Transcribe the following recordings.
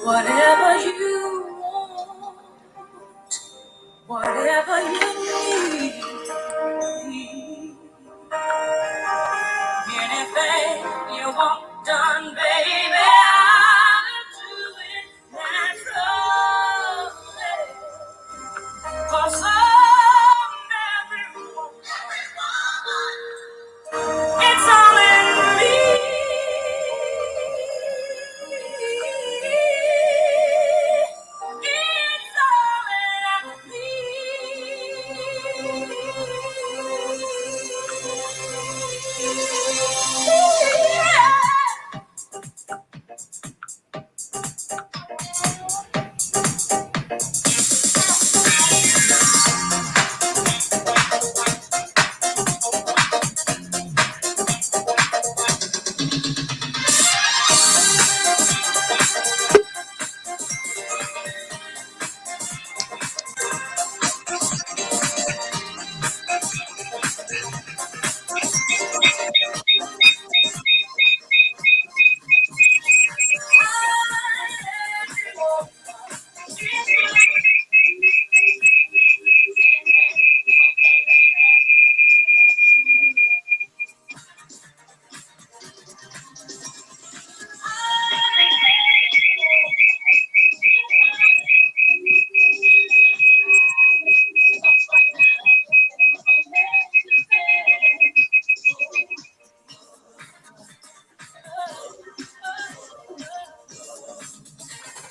Whatever you want, whatever you need, anything you want done, baby, I'll do it naturally. 'Cause I'm every woman, it's all in me. It's all in me.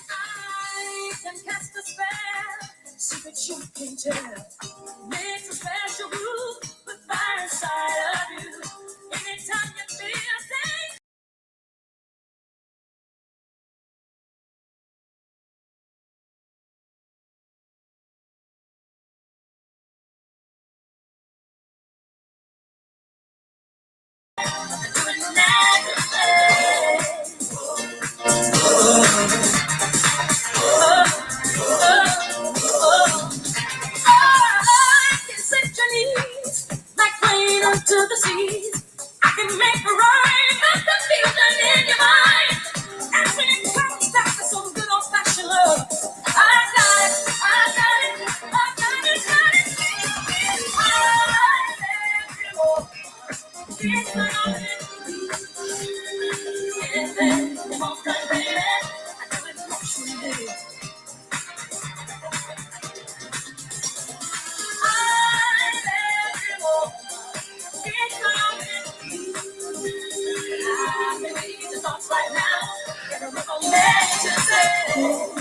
I can cast a spell, see what you can tell. Makes a special groove with fire inside of you. Anytime you feel things. I can set your knees like rain unto the seas. I can make a rhyme with confusion in your mind. And when it comes back to some good old fashioned love, I got it, I got it, I got it, got it. I let you go. It's not anything you want, baby. I do it naturally. Right now, get a ripple back to say.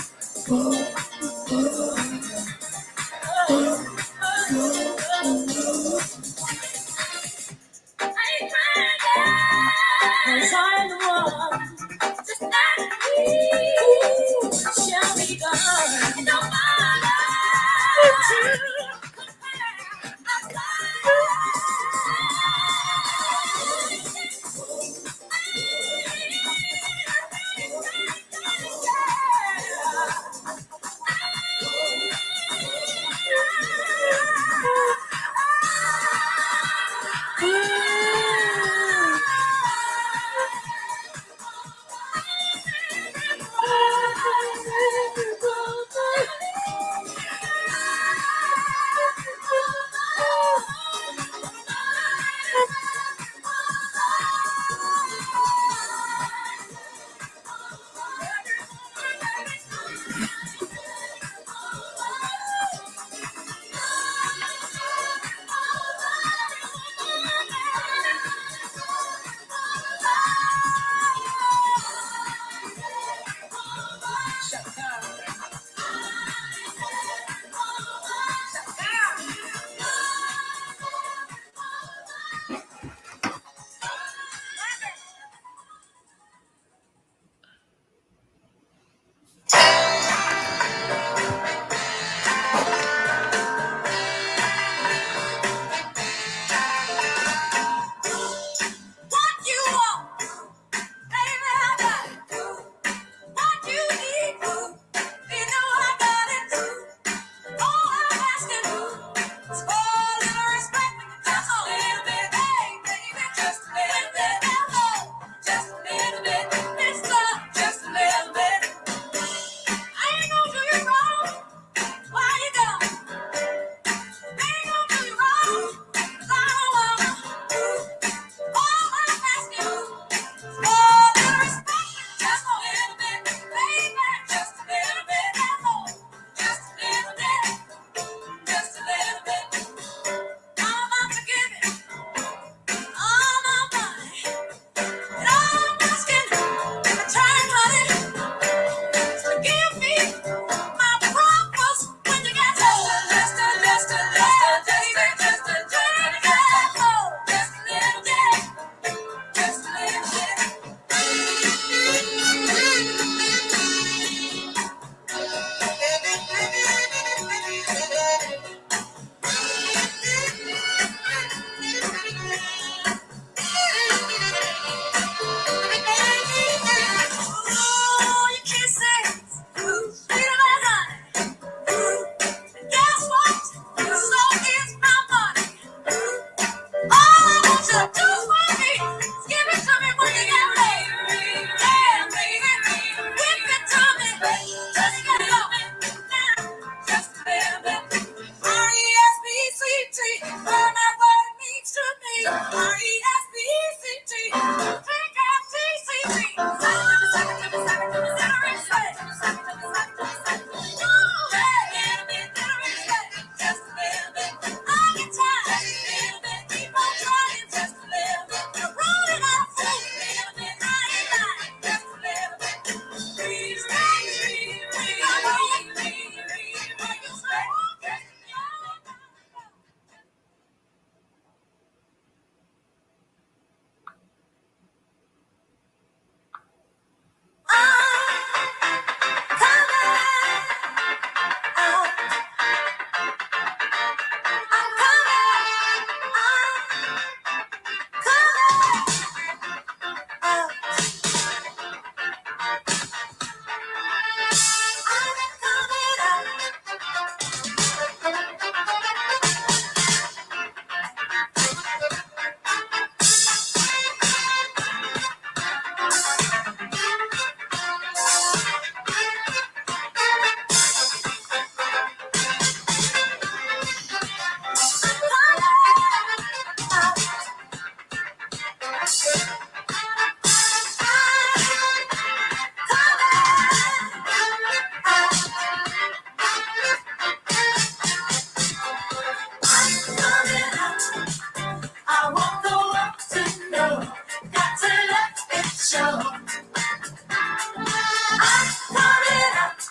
Cause I'm the one, just like me, shall be done. No matter what you compare, I'm I want the world to know, got to let it show. I'm coming out.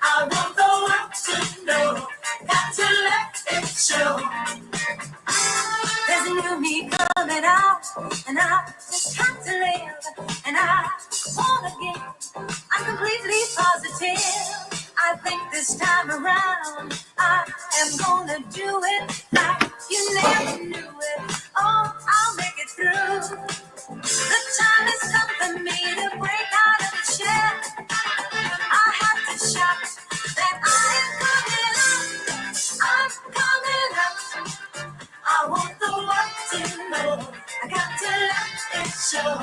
I want the world to know, got to let it show. There's a new me coming out, and I just have to live, and I wanna give. I'm completely positive. I think this time around I am gonna do it like you never knew it. Oh, I'll make it through. The time has come for me to break out of the shell. I have to shout that I am coming out. I'm coming out. I want the world to know. I got to let it show.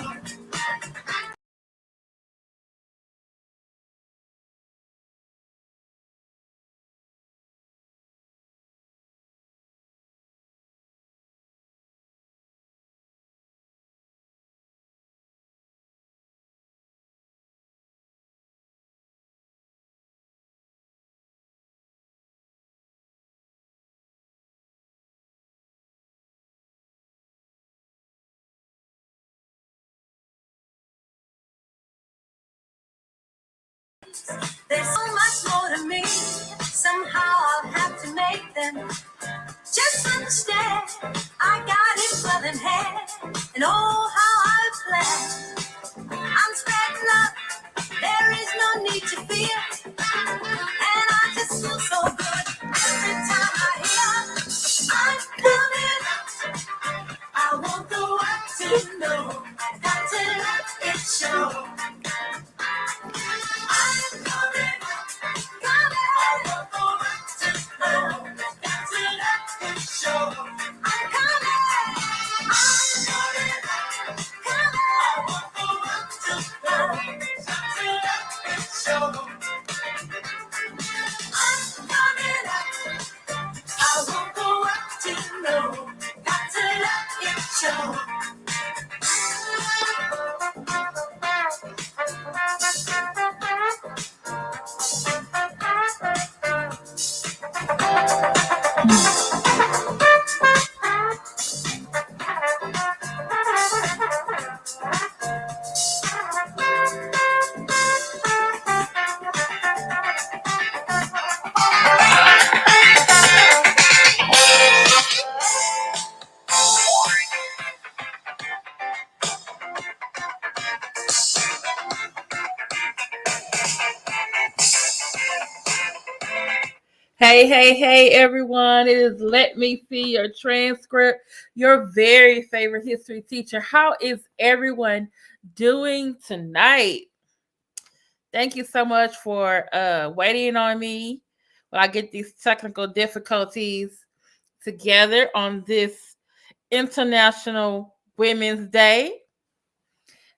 There's so much more to me. Somehow I'll have to make them just understand. I got it well in hand, and oh, how I plan. I'm spreading love. There is no need to fear, and I just feel so good every time I hear I'm coming out. I want the world to know. Got to let it show. I'm coming out. Coming. I want the world to know. Got to let it show. I'm coming. I'm coming out. Coming. I want the world to know. Got to let it show. I'm coming out. I want the world to know. Got to let it show. Hey, hey, hey, everyone. It is Let Me See Your Transcript, your very favorite history teacher. How is everyone doing tonight? Thank you so much for waiting on me while I get these technical difficulties together on this International Women's Day,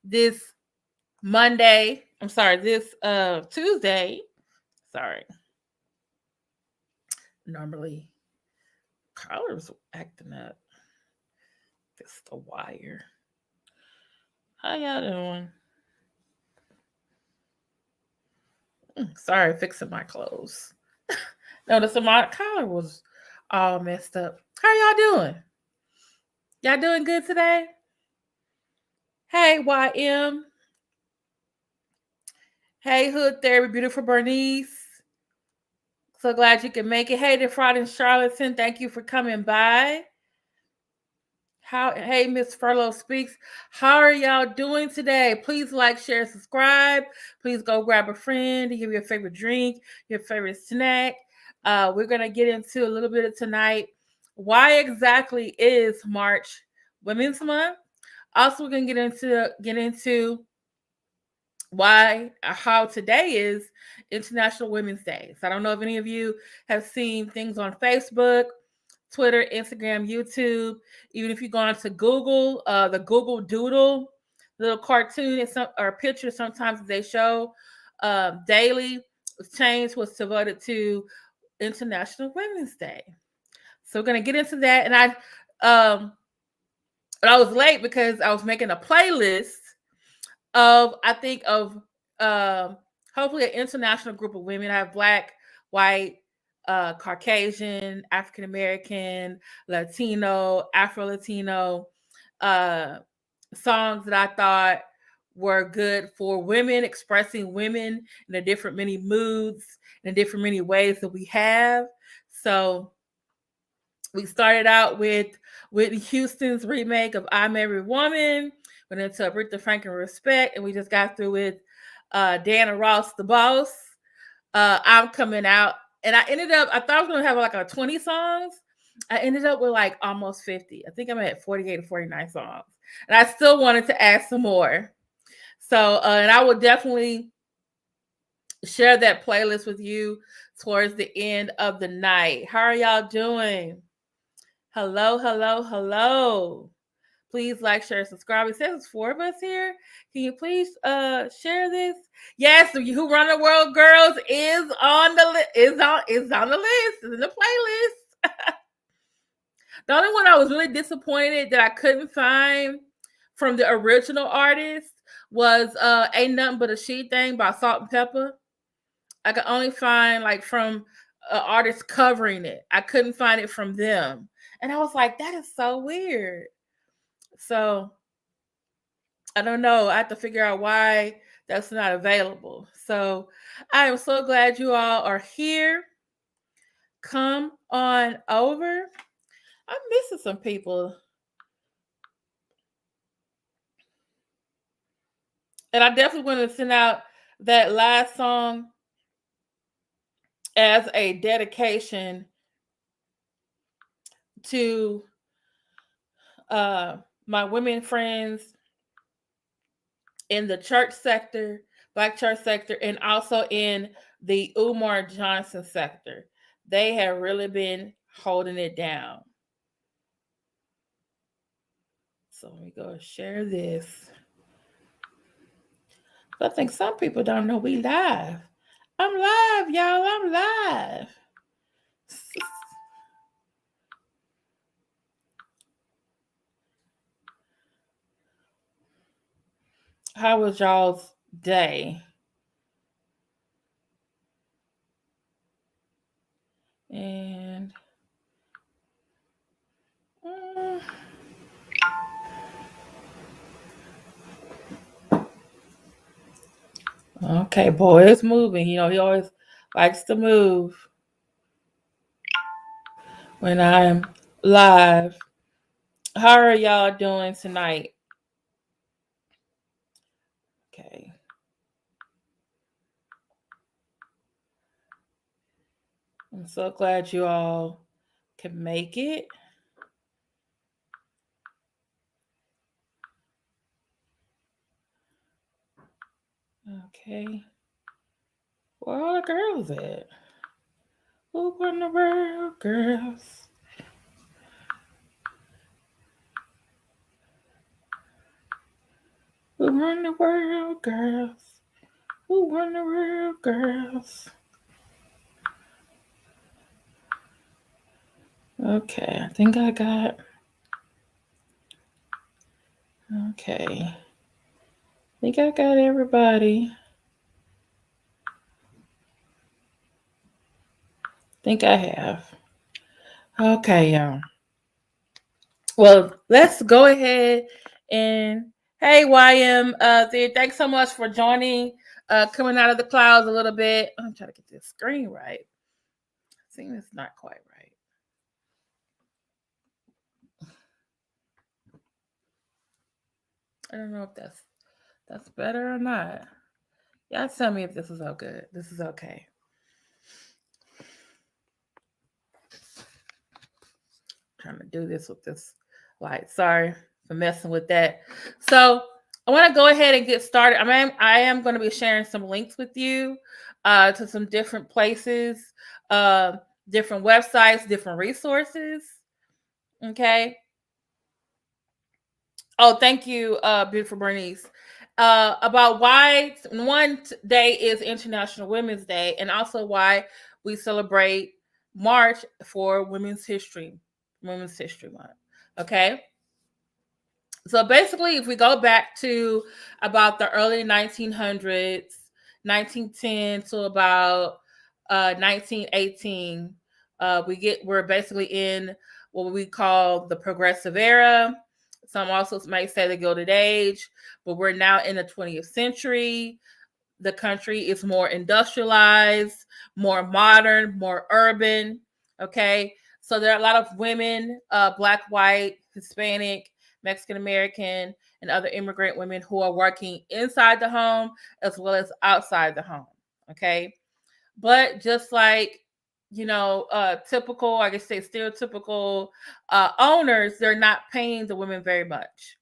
this this Tuesday. Sorry. Normally, colors acting up. It's the wire. How y'all doing? Sorry, fixing my clothes. Notice my collar was all messed up. How y'all doing? Y'all doing good today? Hey, YM. Hey, Hood Therapy, beautiful Bernice. So glad you can make it. Hey, the Fraud in Charlatan. Thank you for coming by. How hey Miss Furlow Speaks. How are y'all doing today? Please like, share, subscribe. Please go grab a friend to give your favorite drink, your favorite snack. We're gonna get into a little bit of tonight. Why exactly is March Women's Month? Also, we're gonna get into why how today is International Women's Day. So I don't know if any of you have seen things on Facebook, Twitter, Instagram, YouTube. Even if you go onto Google, the Google Doodle, little cartoon and some or picture sometimes they show daily change was devoted to International Women's Day. So we're gonna get into that, and I was late because I was making a playlist of I think of um, hopefully an international group of women. I have black, white, Caucasian, African American, Latino, Afro Latino uh, songs that I thought were good for women, expressing women in the different many moods and different many ways that we have. So we started out with Whitney Houston's remake of I'm Every Woman, went into Aretha Franklin Respect, and we just got through with Diana Ross, The Boss. I'm Coming Out. And I thought I was going to have like a 20 songs. I ended up with like almost 50. I think I'm at 48 or 49 songs. And I still wanted to add some more. So, and I will definitely share that playlist with you towards the end of the night. How are y'all doing? Hello, hello, hello. Please like, share, subscribe. It says it's four of us here. Can you please share this? Yes, Who Run the World Girls is on the is on the list. Is in the playlist. The only one I was really disappointed that I couldn't find from the original artist was Ain't Nothing But a She Thing by Salt and Pepper. I could only find like from artists covering it. I couldn't find it from them. And I was like, that is so weird. So I don't know. I have to figure out why that's not available. So I am so glad you all are here. Come on over. I'm missing some people. And I definitely want to send out that last song as a dedication to uh, my women friends in the church sector, black church sector, and also in the Umar Johnson sector. They have really been holding it down. So let me go share this. But I think some people don't know we live. I'm live, y'all. I'm live. How was y'all's day? And mm, okay, boy, it's moving. You know, he always likes to move when I'm live. How are y'all doing tonight? Okay. I'm so glad you all can make it. Okay. Where are the girls at? Who in the world, girls? Who run the world, girls? Who run the world, girls? Okay, I think I got. Okay. Think I got everybody. Think I have. Okay, y'all. Well, let's go ahead and hey YM, thanks so much for joining. Coming out of the clouds a little bit. I'm trying to get this screen right. Seeing it's not quite right. I don't know if that's better or not. Y'all tell me if this is all good. This is okay. Trying to do this with this light. Sorry for messing with that. So I want to go ahead and get started. I am going to be sharing some links with you to some different places, uh, different websites, different resources. Okay. Oh, thank you, beautiful Bernice. About why one day is International Women's Day, and also why we celebrate March for Women's History Month. Okay, so basically, if we go back to about the early 1900s, 1910 to about 1918, we're basically in what we call the Progressive Era. Some also might say the Gilded Age, but we're now in the 20th century. The country is more industrialized, more modern, more urban. Okay, so there are a lot of women, black, white, Hispanic, Mexican American, and other immigrant women who are working inside the home as well as outside the home. Okay, but just like typical, I guess say stereotypical owners, they're not paying the women very much.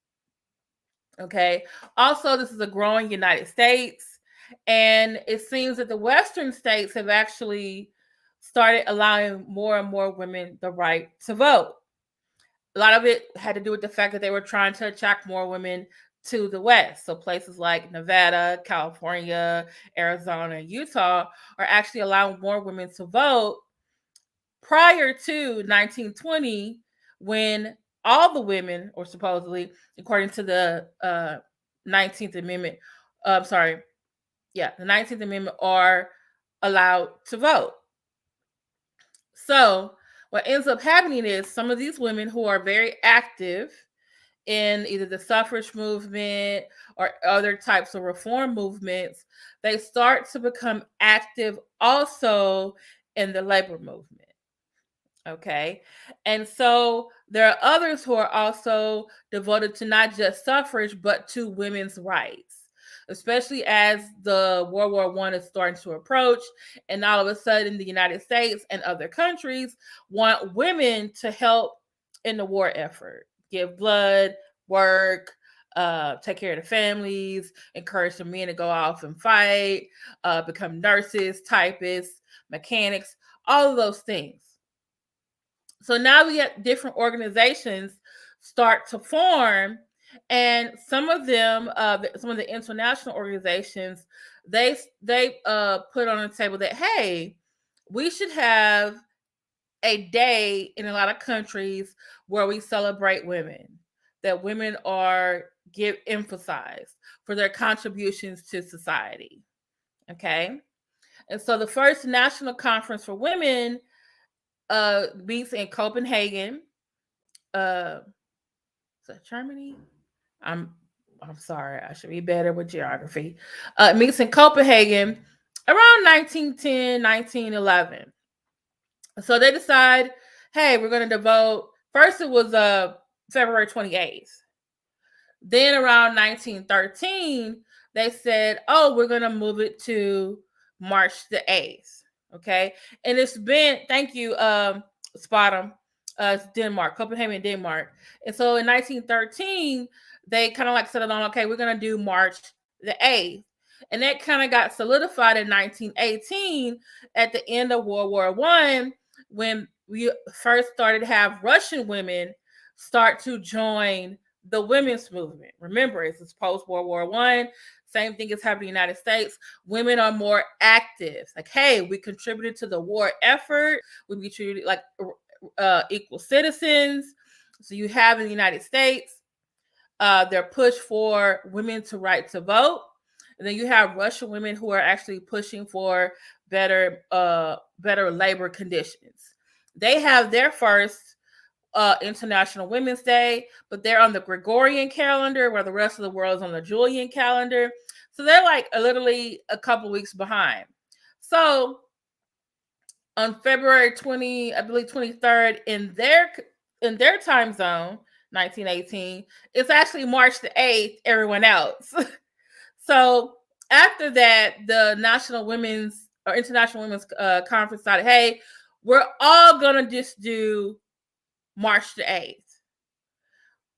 Okay. Also, this is a growing United States, and it seems that the Western states have actually started allowing more and more women the right to vote. A lot of it had to do with the fact that they were trying to attract more women to the West. So places like Nevada, California, Arizona, and Utah are actually allowing more women to vote prior to 1920, when all the women, or supposedly, according to the 19th Amendment, sorry, yeah, the 19th Amendment, are allowed to vote. So what ends up happening is some of these women who are very active in either the suffrage movement or other types of reform movements, they start to become active also in the labor movement. Okay. And so there are others who are also devoted to not just suffrage, but to women's rights, especially as the World War I is starting to approach. And all of a sudden, the United States and other countries want women to help in the war effort, give blood, work, take care of the families, encourage the men to go off and fight, become nurses, typists, mechanics, all of those things. So now we have different organizations start to form, and some of the international organizations, they put on the table that, hey, we should have a day in a lot of countries where we celebrate women, that women are give emphasized for their contributions to society. Okay, and so the first national conference for women meets in Copenhagen. Uh, is that Germany? I'm I'm sorry. I should be better with geography. Meets in Copenhagen around 1910, 1911. So they decide, hey, we're going to devote. First, it was February 28th. Then around 1913, they said, oh, we're going to move it to March the 8th. Okay. And it's been, thank you, Spotum, it's Denmark, Copenhagen, Denmark. And so in 1913, they kind of like settled on, okay, we're going to do March the 8th. And that kind of got solidified in 1918 at the end of World War I, when we first started to have Russian women start to join the women's movement. Remember, it's post World War I. Same thing is happening in the United States. Women are more active. Like, hey, we contributed to the war effort. We be treated like equal citizens. So you have in the United States their push for women to right to vote. And then you have Russian women who are actually pushing for better labor conditions. They have their first International Women's Day, but they're on the Gregorian calendar, where the rest of the world is on the Julian calendar. So they're like literally a couple weeks behind. So on February 20, I believe 23rd in their time zone, 1918, it's actually March the 8th, everyone else. So after that, the National Women's or International Women's Conference decided, hey, we're all gonna just do March the 8th.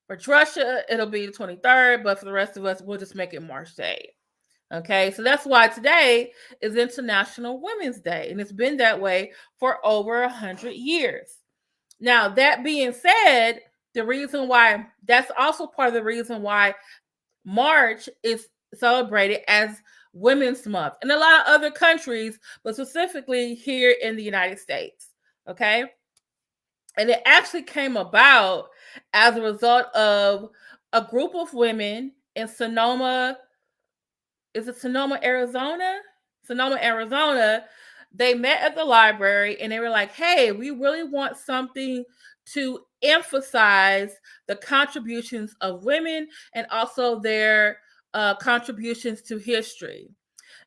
For Russia, it'll be the 23rd, but for the rest of us, we'll just make it March the 8th. Okay, so that's why today is International Women's Day, and it's been that way for over 100 years. Now, that being said, the reason why that's also part of the reason why March is celebrated as Women's Month in a lot of other countries, but specifically here in the United States. Okay, and it actually came about as a result of a group of women in Sonoma. Is it Sonoma, Arizona? Sonoma, Arizona. They met at the library and they were like, hey, we really want something to emphasize the contributions of women and also their contributions to history.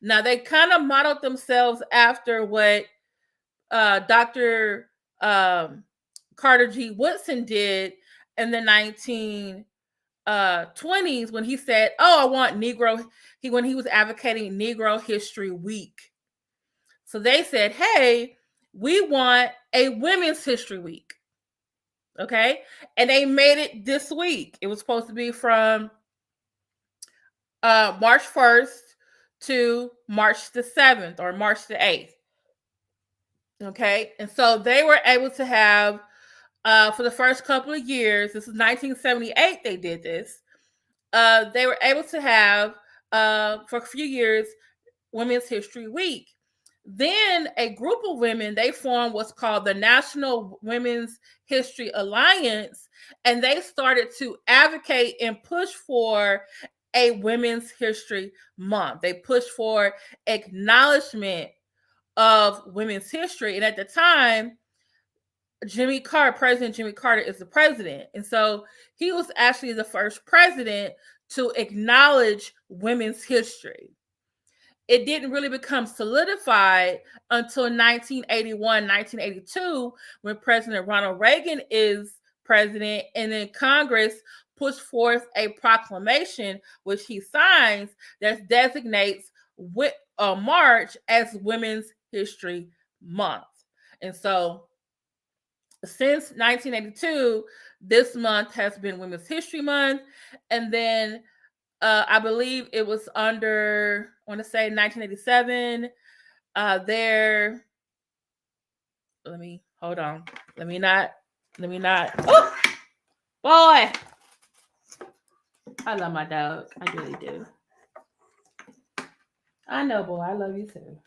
Now, they kind of modeled themselves after what Dr. Carter G. Woodson did in the 1920s when he said, "Oh, I want Negro." When he was advocating Negro History Week, so they said, "Hey, we want a Women's History Week." Okay, and they made it this week. It was supposed to be from March 1st to March the 7th or March the 8th. Okay, and so they were able to have for the first couple of years. This is 1978. They did this. They were able to have for a few years Women's History Week. Then a group of women, they formed what's called the National Women's History Alliance, and they started to advocate and push for a Women's History Month. They pushed for acknowledgement of women's history. And at the time, President Jimmy Carter is the president. And so he was actually the first president to acknowledge women's history. It didn't really become solidified until 1981, 1982, when President Ronald Reagan is president, and then Congress pushed forth a proclamation, which he signs, that designates March as Women's History Month. And so since 1982, this month has been Women's History Month. And then I believe it was under, I want to say 1987. Let me, hold on. Let me not. Oh, boy. I love my dog. I really do. I know, boy. I love you too.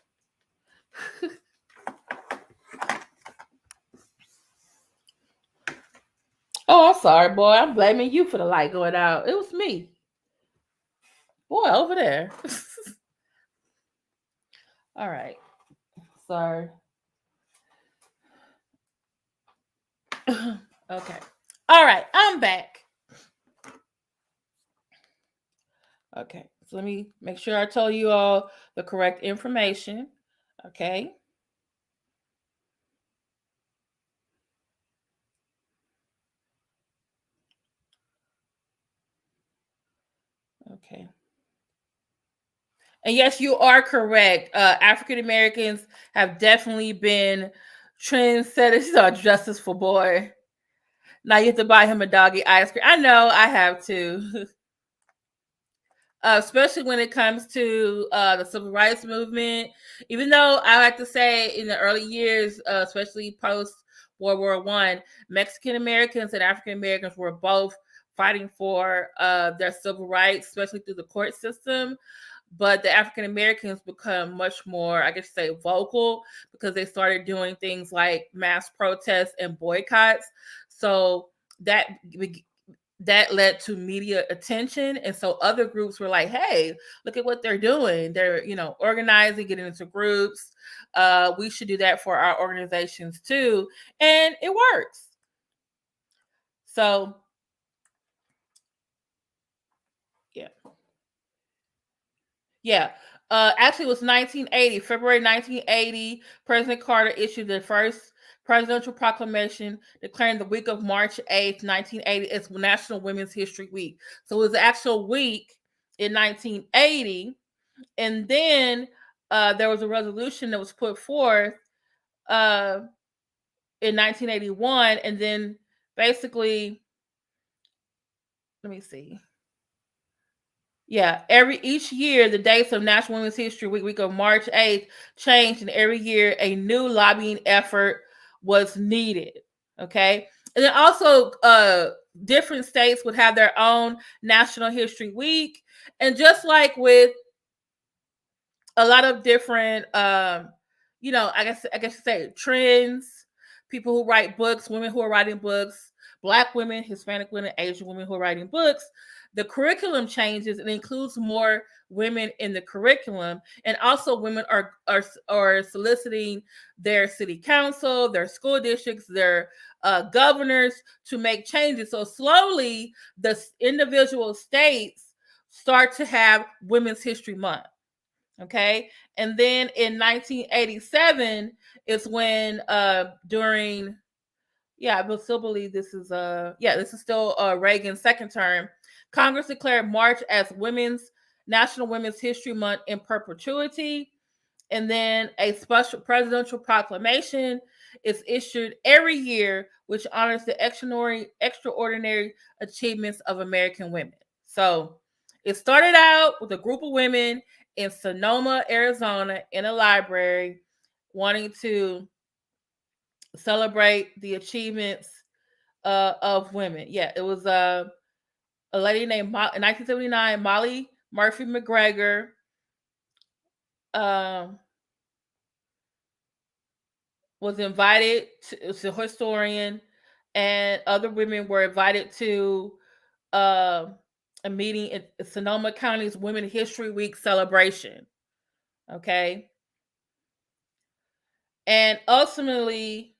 Oh, I'm sorry, boy. I'm blaming you for the light going out. It was me. Boy, over there. All right. Sorry. Okay. All right. I'm back. Okay. So let me make sure I tell you all the correct information. Okay. Okay. And yes, you are correct. African Americans have definitely been trendsetters on Justice for Boy. Now you have to buy him a doggy ice cream. I know, I have to. Especially when it comes to the civil rights movement. Even though I like to say in the early years, especially post World War I, Mexican Americans and African Americans were both fighting for their civil rights, especially through the court system. But the African Americans become much more, I guess, say, vocal because they started doing things like mass protests and boycotts. So that that led to media attention. And so other groups were like, hey, look at what they're doing. They're, organizing, getting into groups. We should do that for our organizations too. And it works. So, yeah. Yeah. Actually, it was 1980, February 1980. President Carter issued the first presidential proclamation declaring the week of March 8th, 1980, as National Women's History Week. So it was the actual week in 1980. And then there was a resolution that was put forth uh, in 1981. And then basically, let me see. Yeah, each year the dates of National Women's History Week, week of March 8th, changed, and every year a new lobbying effort was needed. Okay, and then also different states would have their own National History Week, and just like with a lot of different I guess you say trends, people who write books, women who are writing books, black women, Hispanic women, Asian women who are writing books. The curriculum changes and includes more women in the curriculum, and also women are soliciting their city council, their school districts, their governors to make changes. So slowly the individual states start to have Women's History Month. Okay. And then in 1987 is when during yeah, I still believe this is this is still Reagan's second term. Congress declared March as National Women's History Month in perpetuity. And then a special presidential proclamation is issued every year, which honors the extraordinary achievements of American women. So it started out with a group of women in Sonoma, Arizona, in a library, wanting to celebrate the achievements of women. Yeah, it was a lady named in 1979, Molly Murphy McGregor. Um, was invited to a historian, and other women were invited to uh, a meeting at Sonoma County's Women History Week celebration. Okay. And ultimately,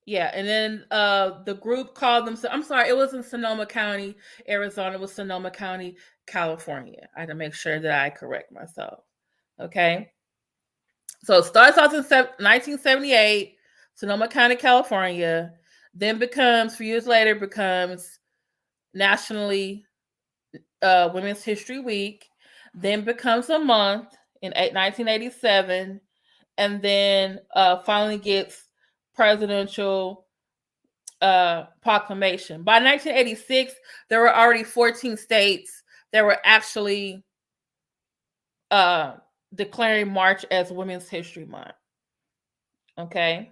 yeah, and then the group called themselves, I'm sorry, it wasn't Sonoma County, Arizona, it was Sonoma County, California. I had to make sure that I correct myself. Okay. So it starts off in 1978, Sonoma County, California, then becomes, 3 years later, becomes nationally Women's History Week, then becomes a month in 1987, and then finally gets presidential proclamation. By 1986, there were already 14 states that were actually uh, declaring March as Women's History Month. Okay.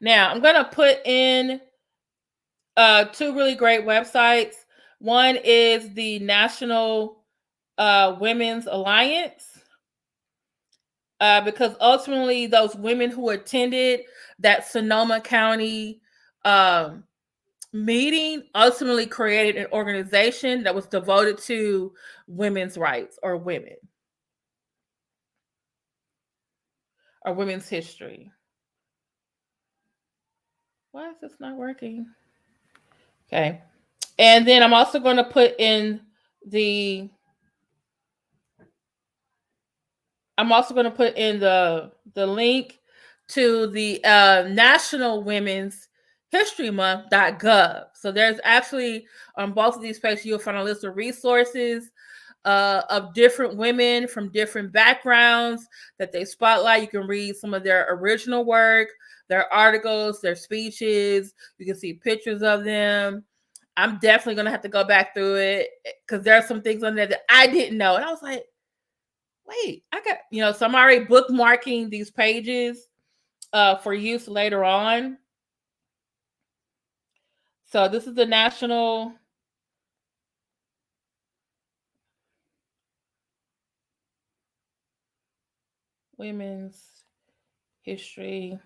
Now I'm gonna put in two really great websites. One is the National Women's Alliance, because ultimately those women who attended that Sonoma County um, meeting ultimately created an organization that was devoted to women's rights or women's history. Why is this not working? Okay. And then I'm also going to put in the I'm also going to put in the link to the National Women's History Month.gov. So there's actually on both of these pages you'll find a list of resources of different women from different backgrounds that they spotlight. You can read some of their original work, their articles, their speeches. You can see pictures of them. I'm definitely gonna have to go back through it because there are some things on there that I didn't know, and I was like, wait, I got, so I'm already bookmarking these pages for use later on. So this is the National Women's History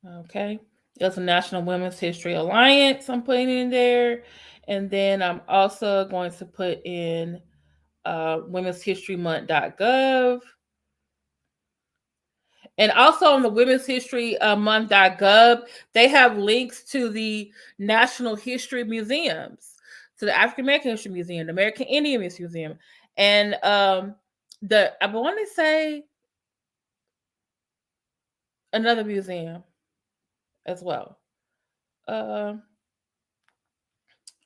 Okay. There's a National Women's History Alliance I'm putting in there. And then I'm also going to put in Women's History Month.gov. And also on the Women's History Month.gov, they have links to the National History Museums, to the African American History Museum, the American Indian Museum, and I want to say another museum as well. Uh,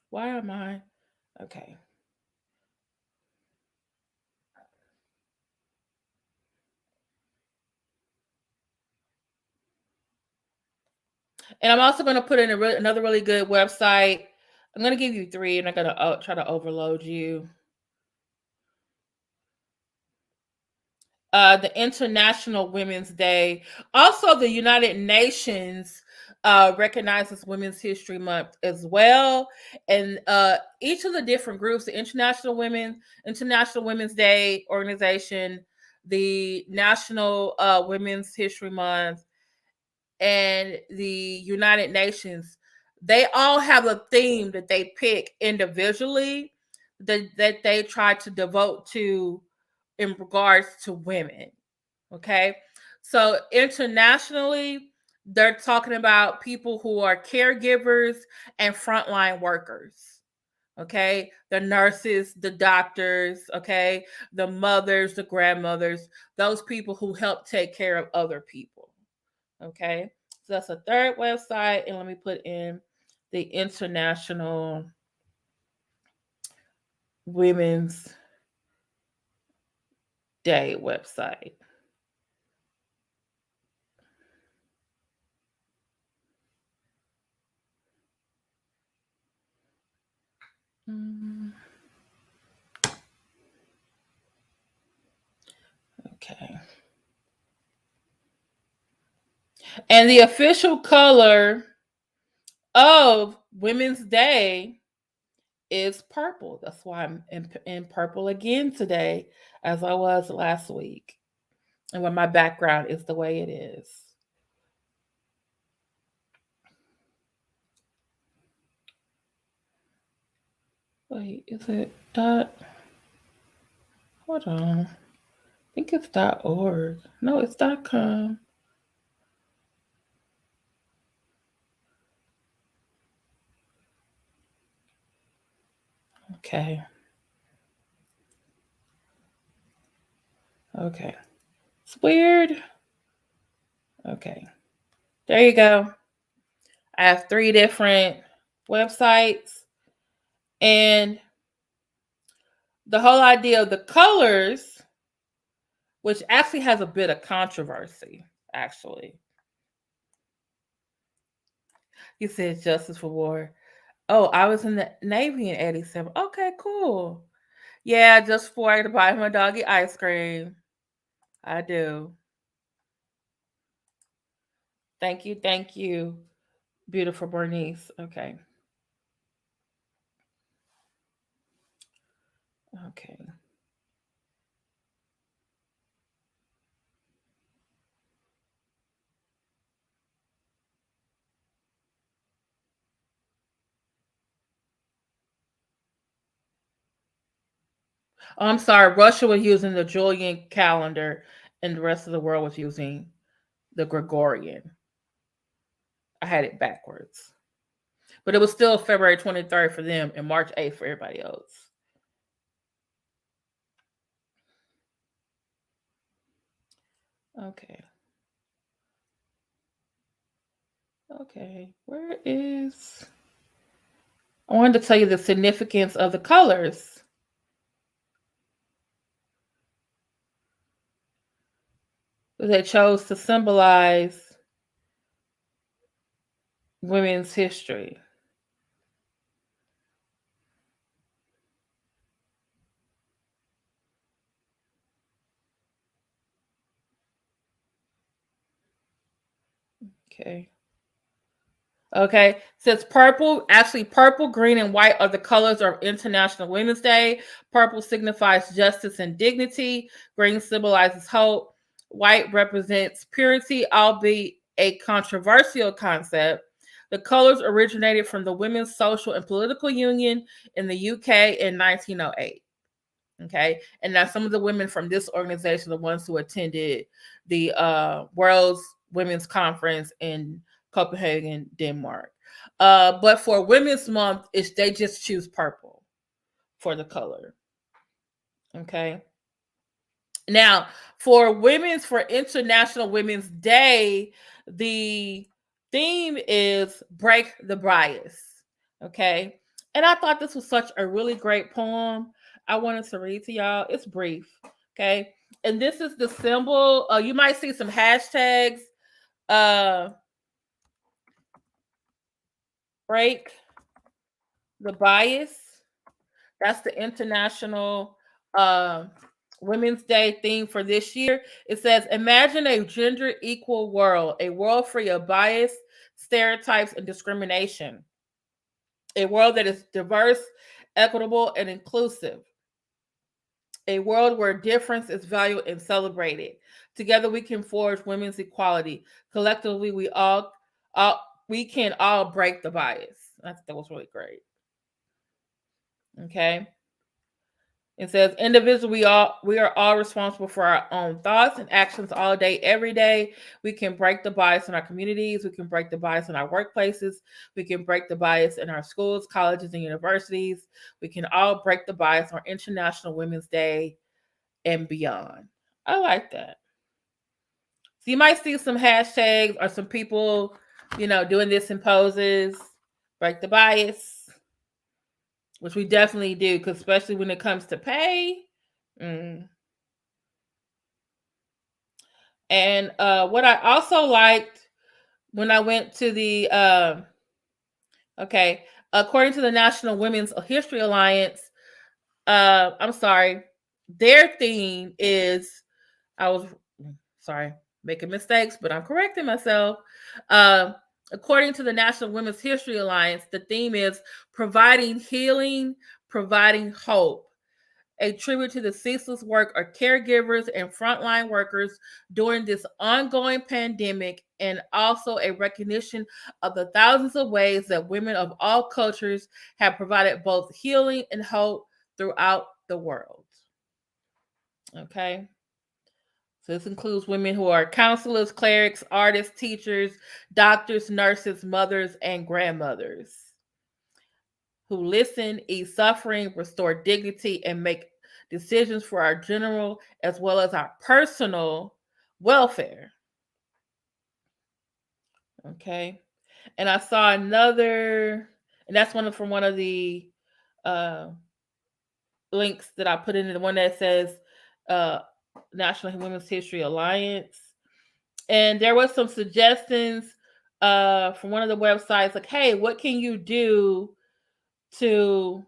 why am I okay? And I'm also going to put in another really good website. I'm going to give you three, and I'm going to try to overload you. The International Women's Day. Also, the United Nations recognizes Women's History Month as well. And each of the different groups, the International Women's Day organization, the National Women's History Month, and the United Nations, they all have a theme that they pick individually that they try to devote to in regards to women. Okay. So internationally, they're talking about people who are caregivers and frontline workers. Okay. The nurses, the doctors, okay, the mothers, the grandmothers, those people who help take care of other people. Okay. So that's a third website. And let me put in the International Women's Day website. Okay. And the official color of Women's Day is purple. That's why I'm in purple again today, as I was last week. And when my background is the way it is. Wait, is it dot? Hold on. I think it's .org. No, it's .com. Okay. Okay. It's weird. Okay. There you go. I have three different websites. And the whole idea of the colors, which actually has a bit of controversy, actually. You said justice for war. Oh, I was in the Navy in 87. Okay, cool. Yeah, just before I could buy my doggy ice cream. I do. Thank you, beautiful Bernice. Okay. Okay. Oh, I'm sorry. Russia was using the Julian calendar, and the rest of the world was using the Gregorian. I had it backwards. But it was still February 23rd for them and March 8th for everybody else. Okay. Okay. Where is. I wanted to tell you the significance of the colors that they chose to symbolize women's history. Okay. Okay. It says purple, actually, purple, green, and white are the colors of International Women's Day. Purple signifies justice and dignity. Green symbolizes hope. White represents purity, albeit a controversial concept. The colors originated from the Women's Social and Political Union in the UK in 1908. Okay, and now some of the women from this organization, the ones who attended the World's Women's Conference in Copenhagen, Denmark. But for Women's Month, they just choose purple for the color. Okay. Now, for International Women's Day, the theme is break the bias. Okay. And I thought this was such a really great poem. I wanted to read to y'all. It's brief. Okay. And this is the symbol. You might see some hashtags. Uh, break the bias. That's the International Women's Day theme for this year. It says, imagine a gender equal world, a world free of bias, stereotypes, and discrimination. A world that is diverse, equitable, and inclusive. A world where difference is valued and celebrated. Together we can forge women's equality. Collectively, we can all break the bias. That was really great. Okay. It says, individually, we are all responsible for our own thoughts and actions all day, every day. We can break the bias in our communities. We can break the bias in our workplaces. We can break the bias in our schools, colleges, and universities. We can all break the bias on International Women's Day and beyond. I like that. So you might see some hashtags or some people, doing this in poses, break the bias, which we definitely do, because especially when it comes to pay. And what I also liked when I went to the according to the National Women's History Alliance, I'm sorry, their theme is I was sorry, making mistakes, but I'm correcting myself. According to the National Women's History Alliance, the theme is providing healing, providing hope. A tribute to the ceaseless work of caregivers and frontline workers during this ongoing pandemic, and also a recognition of the thousands of ways that women of all cultures have provided both healing and hope throughout the world. Okay. So this includes women who are counselors, clerics, artists, teachers, doctors, nurses, mothers, and grandmothers who listen, ease suffering, restore dignity, and make decisions for our general as well as our personal welfare. Okay. And I saw another, and that's from one of the uh, links that I put in, the one that says National Women's History Alliance. And there was some suggestions from one of the websites, like, hey, what can you do to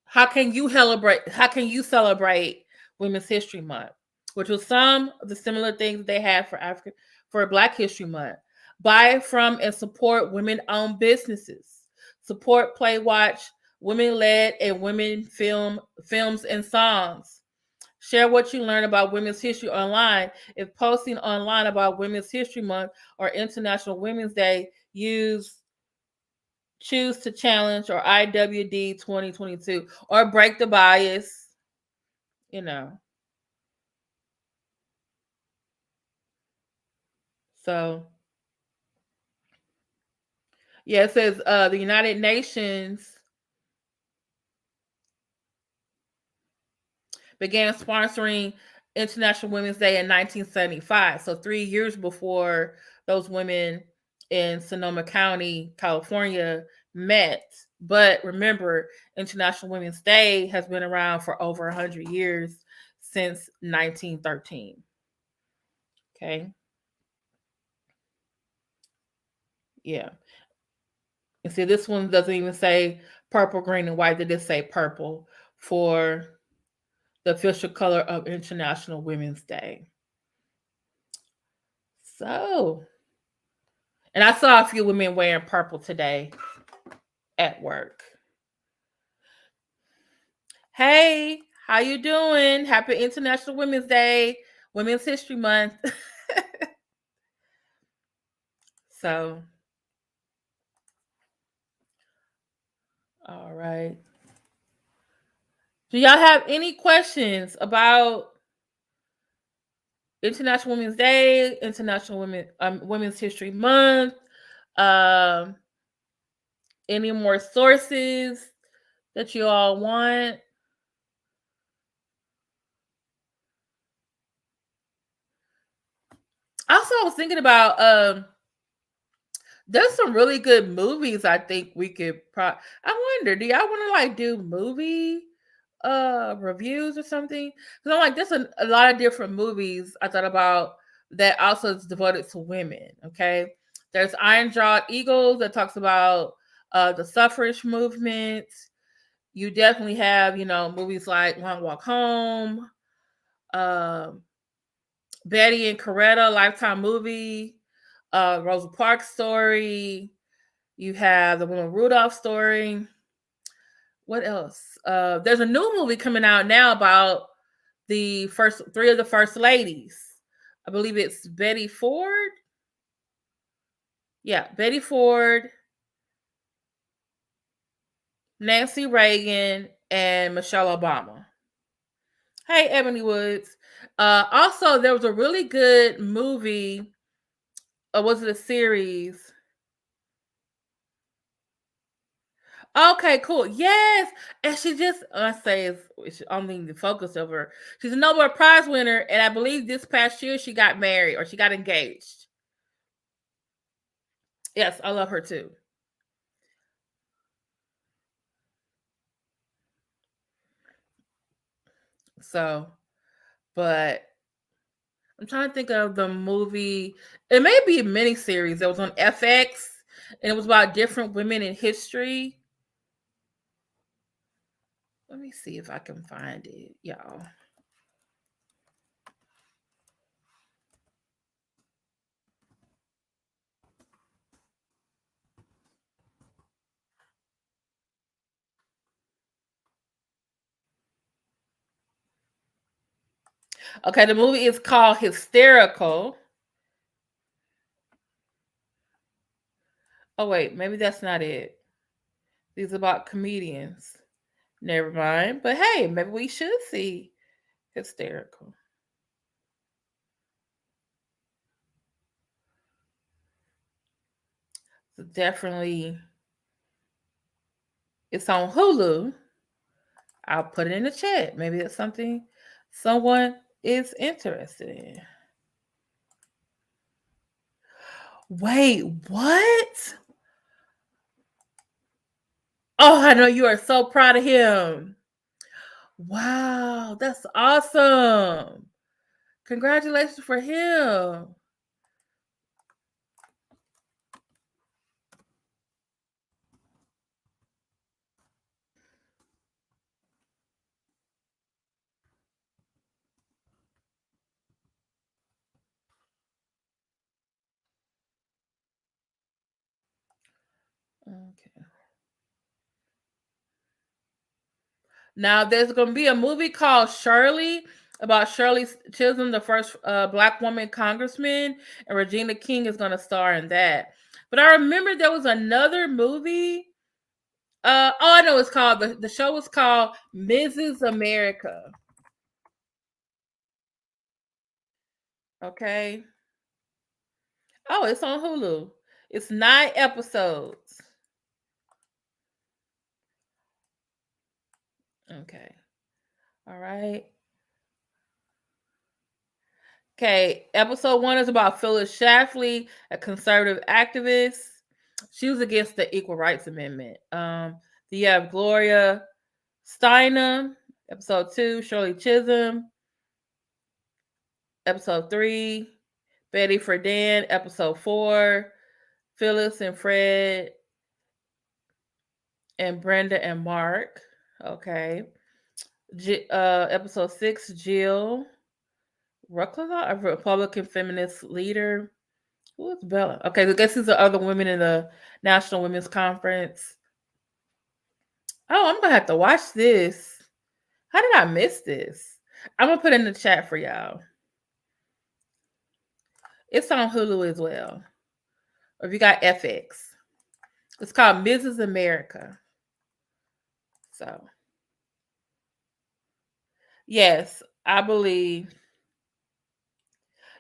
how can you celebrate Women's History Month, which was some of the similar things they had for Black History Month. Buy from and support women-owned businesses. Support Play Watch, women-led and films and songs. Share what you learn about women's history online. If posting online about Women's History Month or International Women's Day, choose to challenge or IWD 2022 or break the bias, you know. So, yeah, it says the United Nations began sponsoring International Women's Day in 1975. So 3 years before those women in Sonoma County, California met. But remember, International Women's Day has been around for over 100 years, since 1913. Okay. Yeah. And see, this one doesn't even say purple, green, and white. They just say purple for the official color of International Women's Day. So, and I saw a few women wearing purple today at work. Hey, how you doing? Happy International Women's Day, Women's History Month. So, all right. Do y'all have any questions about International Women's Day, International Women's History Month? Um, any more sources that you all want? Also, I was thinking about there's some really good movies I think we could I wonder, do y'all want to like do movie reviews or something? Because I'm like, there's a lot of different movies I thought about that also is devoted to women. Okay. There's Iron Jawed Eagles that talks about the suffrage movement. You definitely have, movies like Long Walk Home, um, Betty and Coretta, Lifetime movie, Rosa Parks story. You have the Woman Rudolph story. What else? There's a new movie coming out now about the first three of the first ladies. I believe it's Betty Ford. Yeah, Betty Ford, Nancy Reagan, and Michelle Obama. Hey, Ebony Woods. Also, there was a really good movie. Or was it a series? Okay, cool. Yes, and she just I say is only the focus of her. She's a Nobel Prize winner, and I believe this past year she got married or she got engaged. Yes, I love her too. So, but I'm trying to think of the movie. It may be a miniseries that was on FX, and it was about different women in history. Let me see if I can find it, y'all. Okay, the movie is called Hysterical. Oh wait, maybe that's not it. These are about comedians. Never mind. But hey, maybe we should see Hysterical. So definitely, it's on Hulu. I'll put it in the chat. Maybe it's something someone is interested in. Wait, what? Oh, I know you are so proud of him. Wow, that's awesome. Congratulations for him. Okay. Now there's going to be a movie called Shirley about Shirley Chisholm, the first black woman congressman, and Regina King is going to star in that. But I remember there was another movie. Oh, I know it's called the show was called Mrs. America. Okay. Oh, it's on Hulu. It's 9 episodes. Okay. All right. Okay, episode 1 is about Phyllis Schlafly, a conservative activist. She was against the Equal Rights Amendment. You have Gloria Steinem, episode 2, Shirley Chisholm, episode 3, Betty Friedan, episode 4, Phyllis and Fred, and Brenda and Mark. Okay. Episode 6, Jill Ruckler, a Republican feminist leader. Who is Bella? Okay, I guess these are other women in the National Women's Conference. Oh, I'm gonna have to watch this. How did I miss this? I'm gonna put it in the chat for y'all. It's on Hulu as well. or if you got FX. It's called Mrs. America. So, yes, I believe.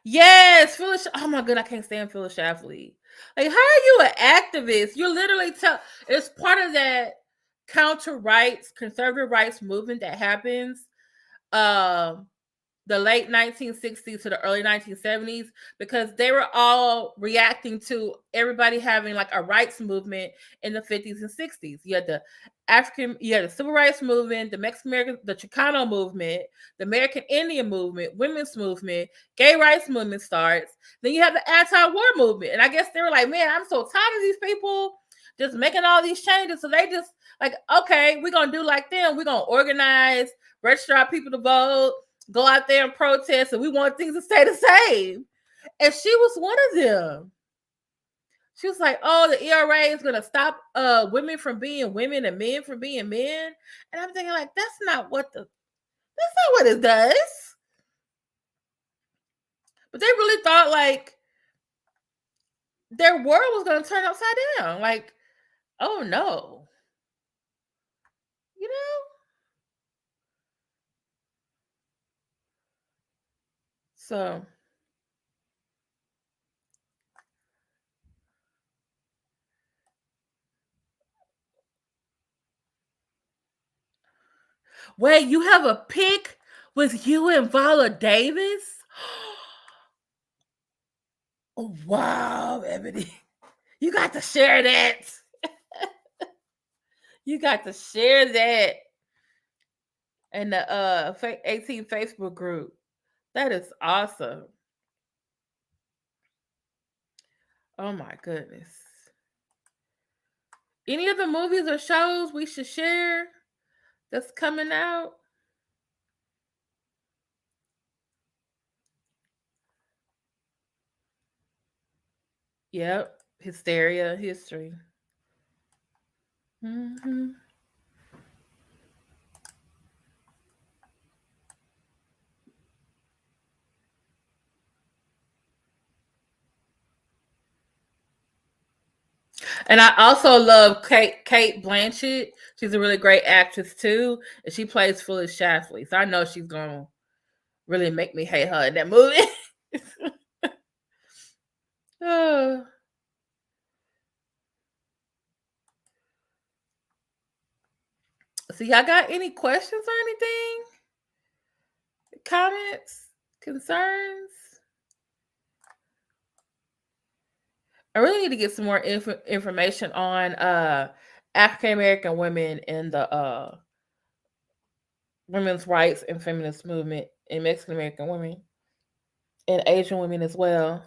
Yes, Phyllis. Oh my god, I can't stand Phyllis Schlafly. Like, how are you an activist? You're literally it's part of that counter rights, conservative rights movement that happens. Um, the late 1960s to the early 1970s, because they were all reacting to everybody having like a rights movement in the 50s and 60s. You had the civil rights movement, the Mexican American, the Chicano movement, the American Indian movement, women's movement, gay rights movement starts. Then you have the anti-war movement. And I guess they were like, man, I'm so tired of these people just making all these changes. So they just like, okay, we're going to do like them. We're going to organize, register our people to vote, go out there and protest, and we want things to stay the same. And she was one of them. She was like, "Oh, the ERA is gonna stop women from being women and men from being men." And I'm thinking, like, that's not what it does. But they really thought like their world was gonna turn upside down. Like, oh no, you know. So, wait, you have a pic with you and Viola Davis? Oh, wow, Ebony. You got to share that. You got to share that in the 18 Facebook group. That is awesome. Oh my goodness. Any other movies or shows we should share that's coming out? Yep. Hysteria, history. Hmm. And I also love Kate Blanchett. She's a really great actress too, and she plays Phyllis Schlafly. So I know she's gonna really make me hate her in that movie. Oh. So y'all got any questions or anything? Comments? Concerns? I really need to get some more information on African American women in the women's rights and feminist movement, and Mexican American women and Asian women as well.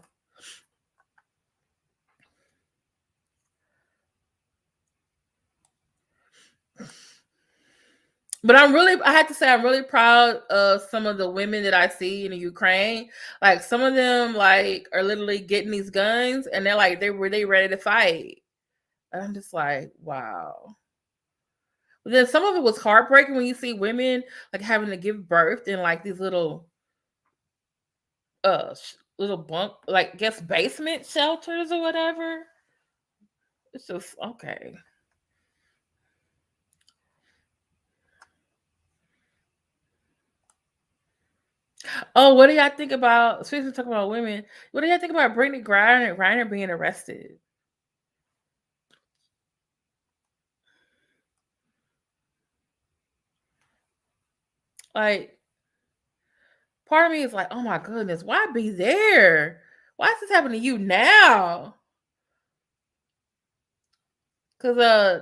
But I have to say, I'm really proud of some of the women that I see in the Ukraine. Like, some of them, like, are literally getting these guns, and they're like, they ready to fight. And I'm just like, wow. But then some of it was heartbreaking when you see women like having to give birth in like these little bunk, like, guess basement shelters or whatever. It's just okay. Oh, what do y'all think about? Speaking of talking about women, what do y'all think about Brittany Griner being arrested? Like, part of me is like, oh my goodness, why be there? Why is this happening to you now? Cause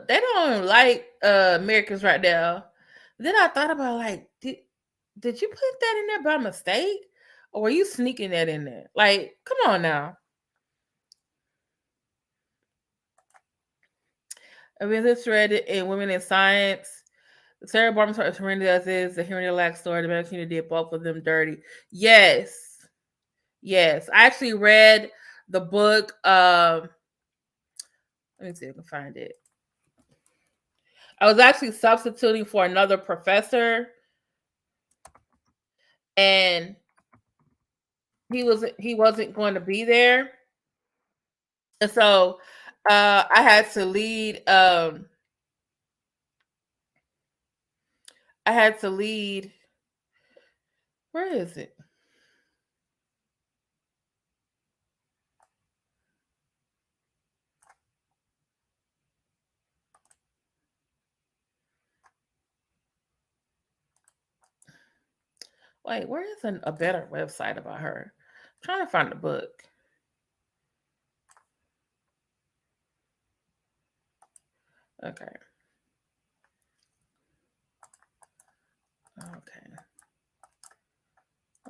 they don't like Americans right now. Then I thought about, like, did you put that in there by mistake? Or were you sneaking that in there? Like, come on now. I've been interested in women in science. Sarah Barnes Hernandez is the Henry Lack story. The medical community did both of them dirty. Yes. Yes. I actually read the book. Let me see if I can find it. I was actually substituting for another professor, and he wasn't going to be there. So I had to lead. I had to lead. Where is it? Wait, where is a better website about her? I'm trying to find the book. Okay. Okay.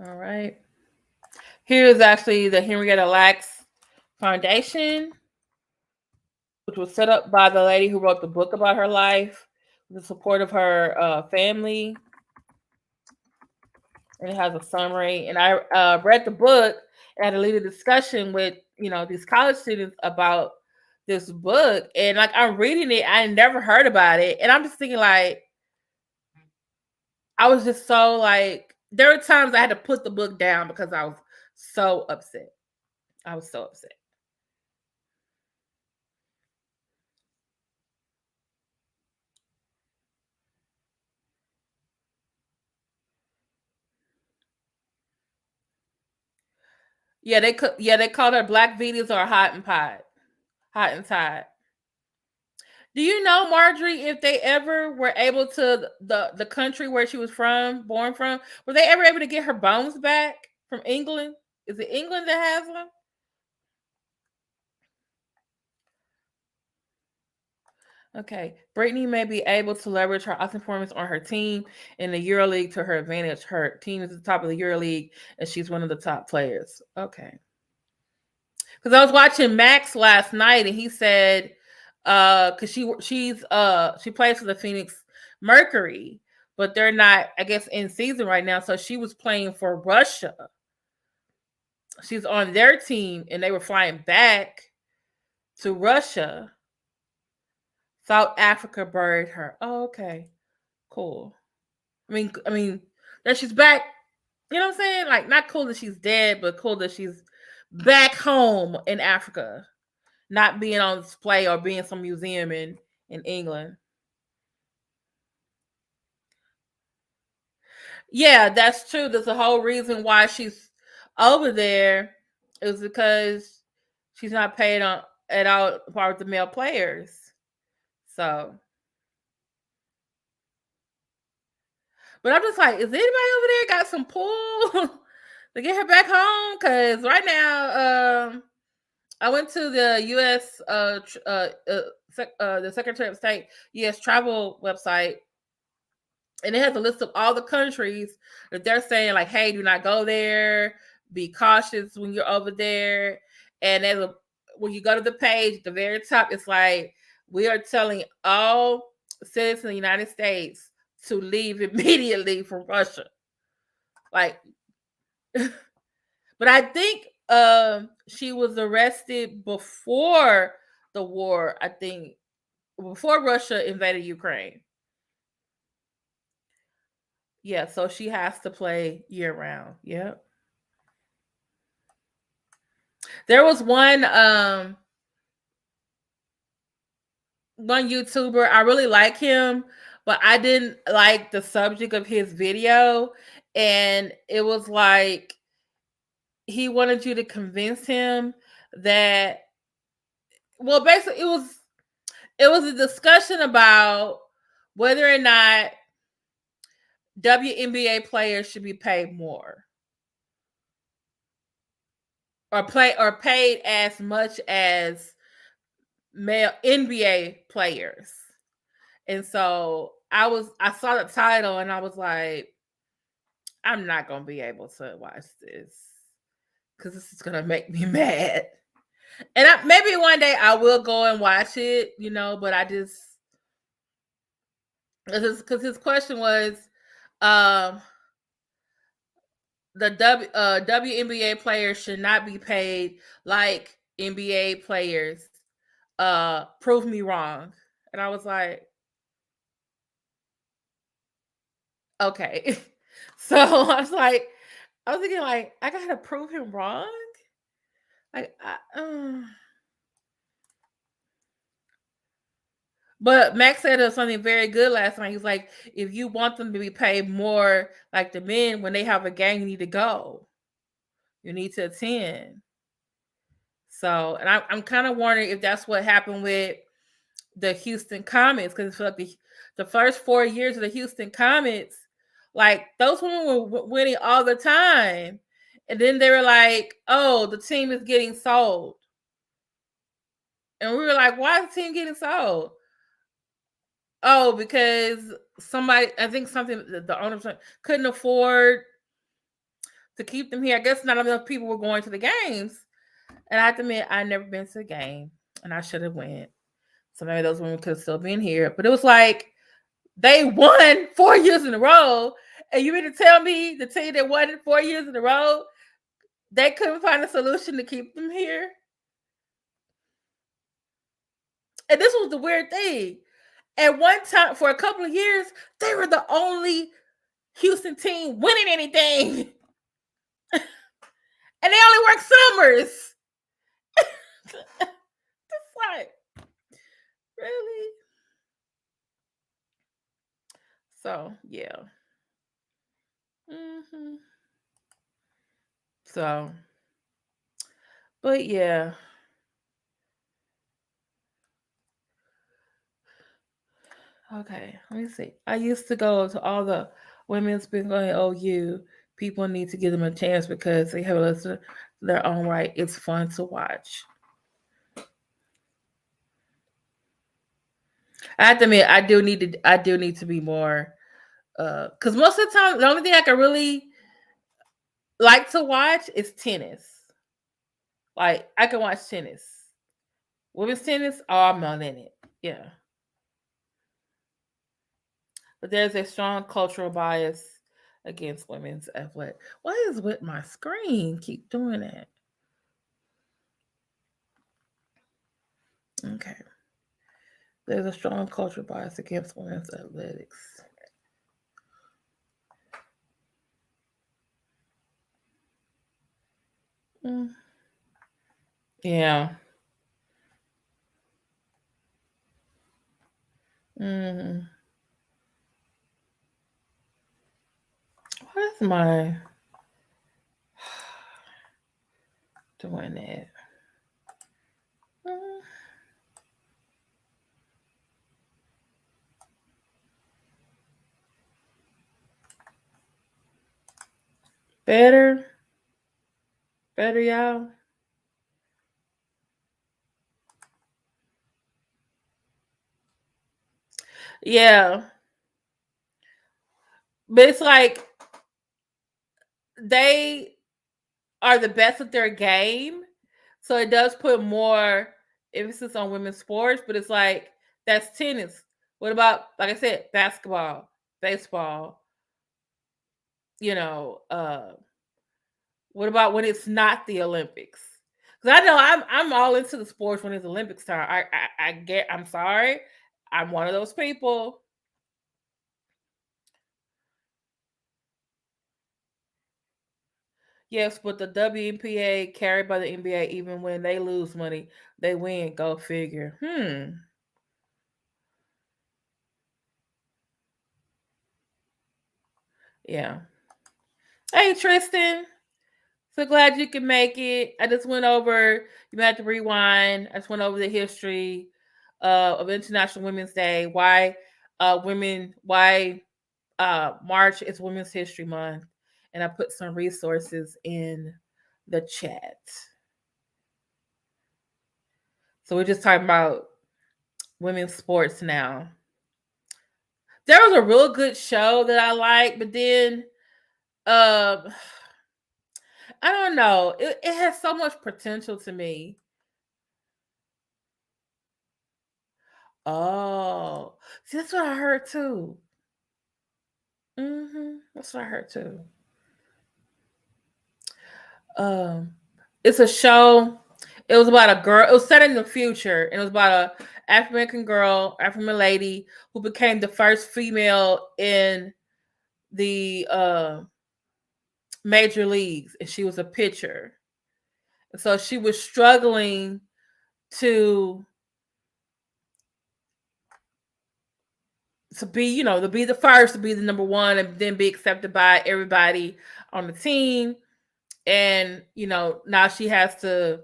All right. Here is actually the Henrietta Lacks Foundation, which was set up by the lady who wrote the book about her life, with the support of her family. And it has a summary. And I read the book and had a little discussion with these college students about this book. And like I'm reading it, I never heard about it, and I'm just thinking like I was just so like there were times I had to put the book down because I was so upset. I was so upset. Yeah, they called her Black Venus or Hot and Pot, Hot and Tide. Do you know, Marjorie, if they ever were able to the country where she was born from, were they ever able to get her bones back from England? Is it England that has them? Okay. Brittany may be able to leverage her awesome performance on her team in the EuroLeague to her advantage. Her team is at the top of the EuroLeague, and she's one of the top players. Okay. Because I was watching Max last night, and he said, because she plays for the Phoenix Mercury, but they're not, I guess, in season right now. So she was playing for Russia. She's on their team, and they were flying back to Russia. South Africa buried her. Oh, okay, cool. I mean, that she's back. You know what I'm saying? Like, not cool that she's dead, but cool that she's back home in Africa, not being on display or being some museum in England. Yeah, that's true. There's a whole reason why she's over there is because she's not paid on at all par with the male players. So, but I'm just like, is anybody over there got some pull to get her back home? Because right now, I went to the U.S. The Secretary of State U.S. travel website, and it has a list of all the countries that they're saying like, "Hey, do not go there. Be cautious when you're over there." And when you go to the page at the very top, it's like we are telling all citizens of the United States to leave immediately from Russia. Like, but I think she was arrested before the war. I think before Russia invaded Ukraine. Yeah, so she has to play year round. Yep. There was one YouTuber, I really like him, but I didn't like the subject of his video. And it was like he wanted you to convince him that, well, basically it was a discussion about whether or not WNBA players should be paid more or paid as much as male NBA players. And so I saw the title and I was like, I'm not gonna be able to watch this because this is gonna make me mad. And maybe one day I will go and watch it, but I just because his question was, um, the WNBA players should not be paid like NBA players. Prove me wrong. And I was like, okay. So I was thinking like, I gotta prove him wrong. Like, But Max said something very good last night. He's like, if you want them to be paid more like the men, when they have a game, you need to go. You need to attend. So, and I'm kind of wondering if that's what happened with the Houston Comets, because for like the first 4 years of the Houston Comets, like those women were winning all the time, and then they were like, "Oh, the team is getting sold," and we were like, "Why is the team getting sold?" Oh, because somebody, I think something the owners couldn't afford to keep them here. I guess not enough people were going to the games, and I have to admit, I never been to a game, and I should have went. So maybe those women could have still been here, but it was like they won 4 years in a row. And you mean to tell me the team that won it 4 years in a row, they couldn't find a solution to keep them here? And this was the weird thing. At one time, for a couple of years, they were the only Houston team winning anything. And they only work summers. It's like, really? So, yeah. hmm So, but yeah. Okay, let me see. I used to go to all the women's been going OU. People need to give them a chance because they have a listen their own right. It's fun to watch. I have to admit, I do need to be more because most of the time the only thing I can really like to watch is tennis. Like I can watch tennis. Women's tennis, oh I'm not in it. Yeah. But there's a strong cultural bias against women's athletic. What is with my screen? Keep doing that. Okay. There's a strong cultural bias against women's athletics. Mm, yeah. Mm. Why is my doing that? Mm. Better, better, y'all. Yeah, but it's like they are the best at their game, so it does put more emphasis on women's sports. But it's like that's tennis. What about, like I said, basketball, baseball? You know, what about when it's not the Olympics? Because I know I'm all into the sports when it's Olympics time. I get. I'm sorry, I'm one of those people. Yes, but the WNBA carried by the NBA, even when they lose money, they win. Go figure. Yeah. Hey Tristan, so glad you can make it. I just went over. You might have to rewind. I just went over the history of International Women's Day. Why March is Women's History Month, and I put some resources in the chat. So we're just talking about women's sports now. There was a real good show that I liked, but then um I don't know. It has so much potential to me. Oh, see, that's what I heard too. That's what I heard too. Um, it's a show. It was about a girl. It was set in the future. And it was about a African American girl, African lady who became the first female in the major leagues, and she was a pitcher. And so she was struggling to to be, to be the first, to be the number one, and then be accepted by everybody on the team. And now she has to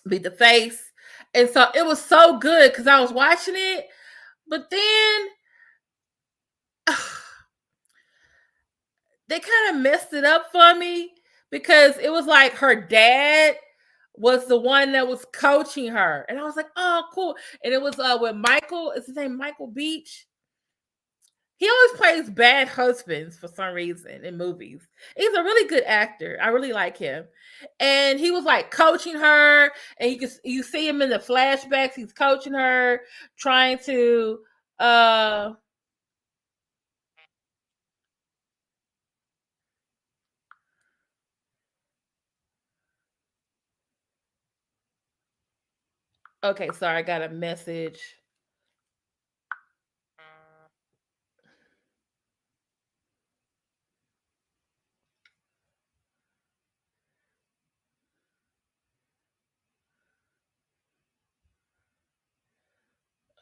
be the face. And so it was so good because I was watching it, but then they kind of messed it up for me because it was like her dad was the one that was coaching her, and I was like, oh, cool. And it was with Michael. Is his name Michael Beach? He always plays bad husbands for some reason in movies. He's a really good actor. I really like him. And he was like coaching her, and you see him in the flashbacks. He's coaching her, trying to okay, sorry, I got a message.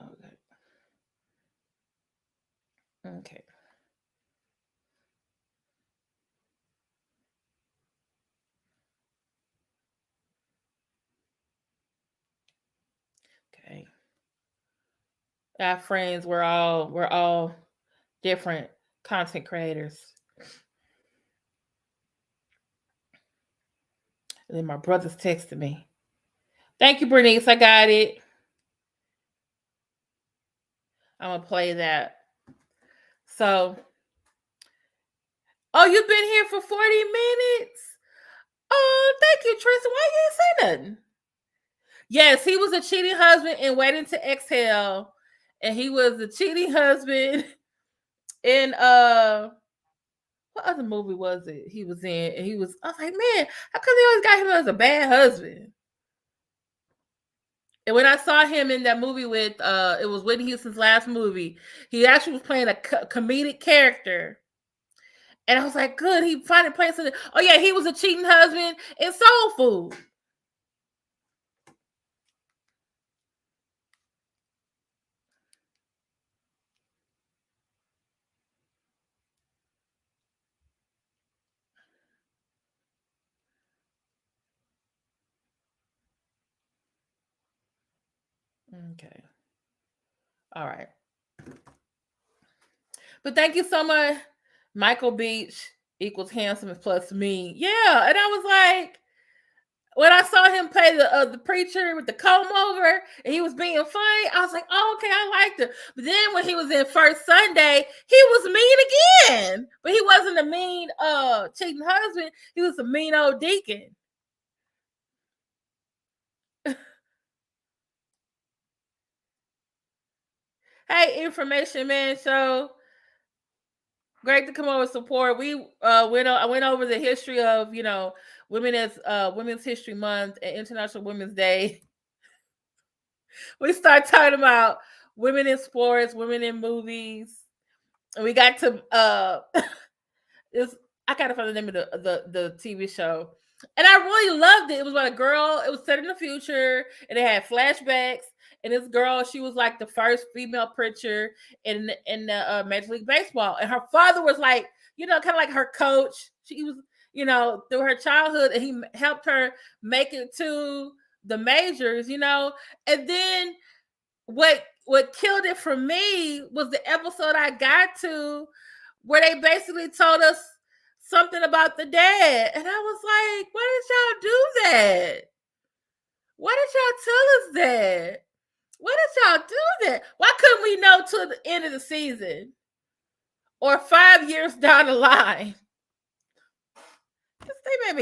Okay. Okay. Okay. Our friends, we're all different content creators. And then my brother's texting me. Thank you, Bernice. I got it. I'm gonna play that. So, oh, you've been here for 40 minutes. Oh, thank you, Tristan. Why you didn't say nothing? Yes, he was a cheating husband in Waiting to Exhale, and he was a cheating husband in what other movie was it he was in? And I was like, man, how come they always got him as a bad husband? And when I saw him in that movie with it was Whitney Houston's last movie, he actually was playing a comedic character. And I was like, good, he finally played something. Oh yeah, he was a cheating husband in Soul Food. Okay. All right. But thank you so much. Michael Beach equals handsome plus me. Yeah. And I was like, when I saw him play the preacher with the comb over and he was being funny, I was like, oh, okay, I liked it. But then when he was in First Sunday, he was mean again. But he wasn't a mean cheating husband. He was a mean old deacon. Hey, Information Man Show. Great to come over and support. I went over the history of women as Women's History Month and International Women's Day. We start talking about women in sports, women in movies, and we got to this. I gotta find the name of the TV show, and I really loved it. It was about a girl. It was set in the future, and it had flashbacks. And this girl, she was like the first female pitcher in the Major League Baseball, and her father was like, kind of like her coach. She was, through her childhood, and he helped her make it to the majors. And then what killed it for me was the episode I got to where they basically told us something about the dad. And I was like, why did y'all do that? Why did y'all tell us that? Why did y'all do that? Why couldn't we know till the end of the season? Or 5 years down the line? They made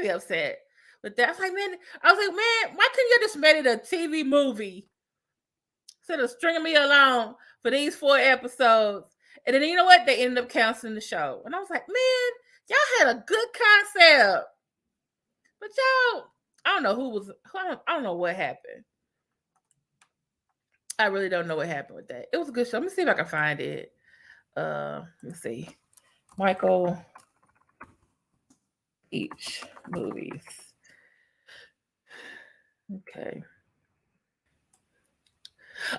me upset. But that's like, man, I was like, man, why couldn't you just made it a TV movie? Instead of stringing me along for these 4 episodes. And then you know what? They ended up canceling the show. And I was like, man, y'all had a good concept. But y'all, I don't know I don't know what happened. I really don't know what happened with that. It was a good show. Let me see if I can find it. Let's see. Michael Beach movies. Okay.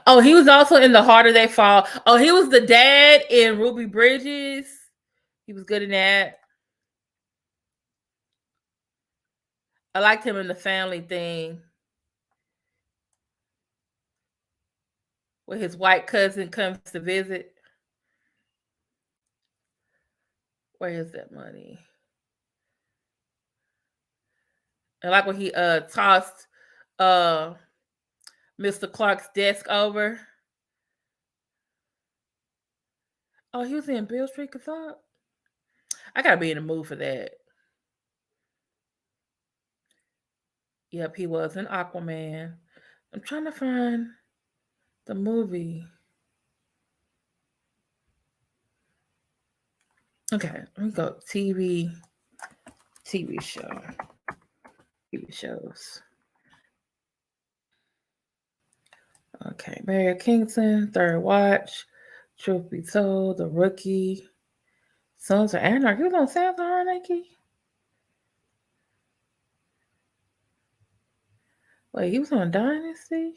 Oh, he was also in The Harder They Fall. Oh, he was the dad in Ruby Bridges. He was good in that. I liked him in The Family Thing, where his white cousin comes to visit. Where is that money? And like when he tossed uh Mr. Clark's desk over. Oh, he was in Bill Street Consult. I gotta be in the mood for that. Yep, he was in Aquaman. I'm trying to find the movie. Okay, let me go TV show, TV shows. Okay, Mary Kingston, Third Watch, Truth Be Told, The Rookie, Sons of Anarchy. He was on Sons of Anarchy. Wait, he was on Dynasty.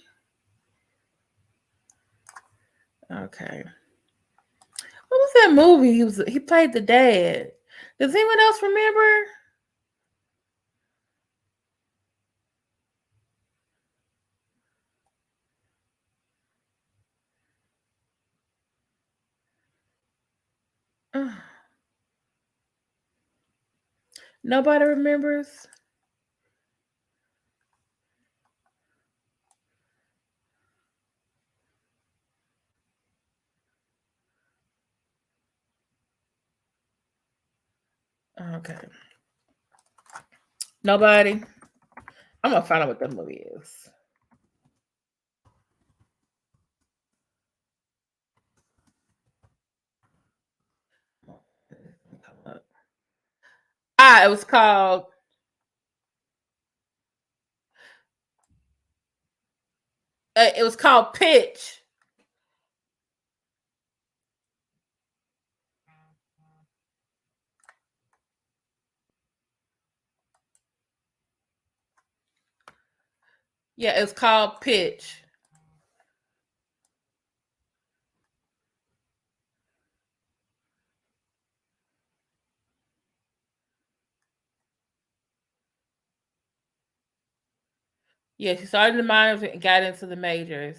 Okay, what was that movie? He played the dad. Does anyone else remember? Uh, Nobody remembers. Okay, nobody. I'm gonna find out what that movie is. It was called. It was called Pitch. Yeah, it was called Pitch. Yeah, she started in the minors and got into the majors.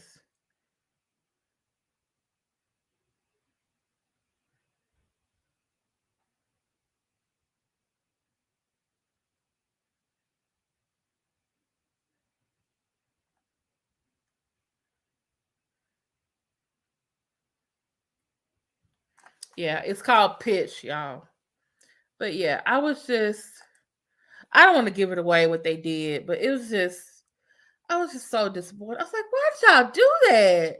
Yeah, it's called Pitch, y'all. But yeah, I don't want to give it away what they did, but I was just so disappointed. I was like, why did y'all do that?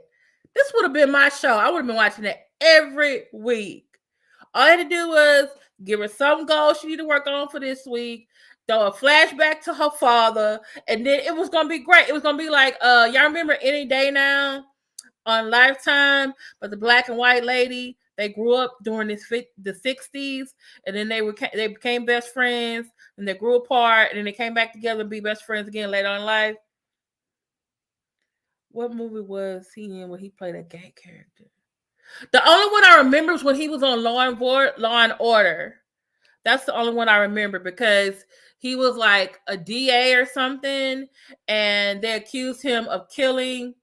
This would have been my show. I would have been watching it every week. All I had to do was give her some goals she need to work on for this week, throw a flashback to her father, and then it was gonna be great. It was gonna be like, y'all remember Any Day Now on Lifetime, but the black and white lady, they grew up during the 60s, and then they became best friends, and they grew apart, and then they came back together and be best friends again later on in life. What movie was he in when he played a gay character? The only one I remember is when he was on Law and Order. That's the only one I remember because he was like a DA or something, and they accused him of killing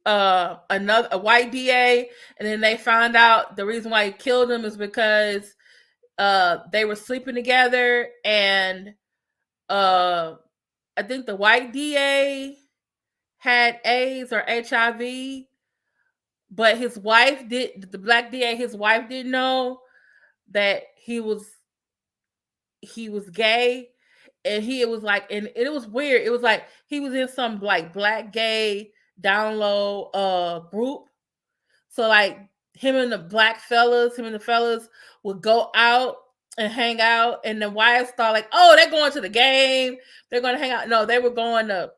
another a white DA, and then they found out the reason why he killed him is because they were sleeping together, and uh I think the white DA had AIDS or HIV, but his wife did the black DA, his wife didn't know that he was gay, and he it was like, and it was weird. It was like he was in some like black gay download group. So like him and the fellas would go out and hang out, and the wives thought like, oh, they're going to the game, they're going to hang out. No, they were going to,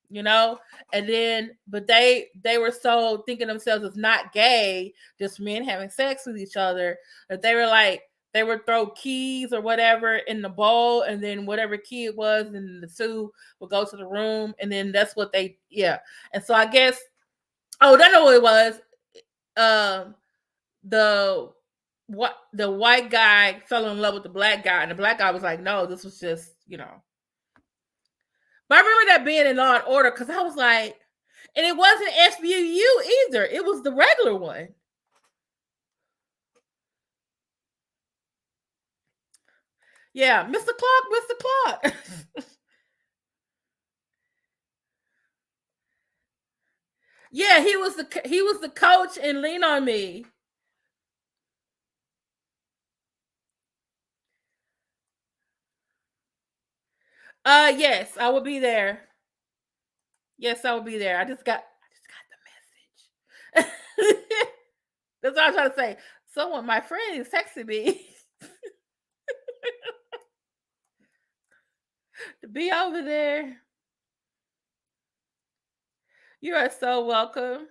you know, and then but they were so thinking themselves as not gay, just men having sex with each other, that they were like they would throw keys or whatever in the bowl, and then whatever key it was, and the two would go to the room, and then that's what they, yeah. And so I guess, oh, I know what it was. Um, the what the white guy fell in love with the black guy, and the black guy was like, no, this was just, you know. But I remember that being in Law and Order because I was like, and it wasn't SVU either. It was the regular one. Yeah, Mr. Clark, Mr. Clark. Yeah, he was the coach in Lean on Me. Yes, I will be there. Yes, I will be there. I just got the message. That's what I was trying to say. Someone, my friend, is texting me to be over there. You are so welcome.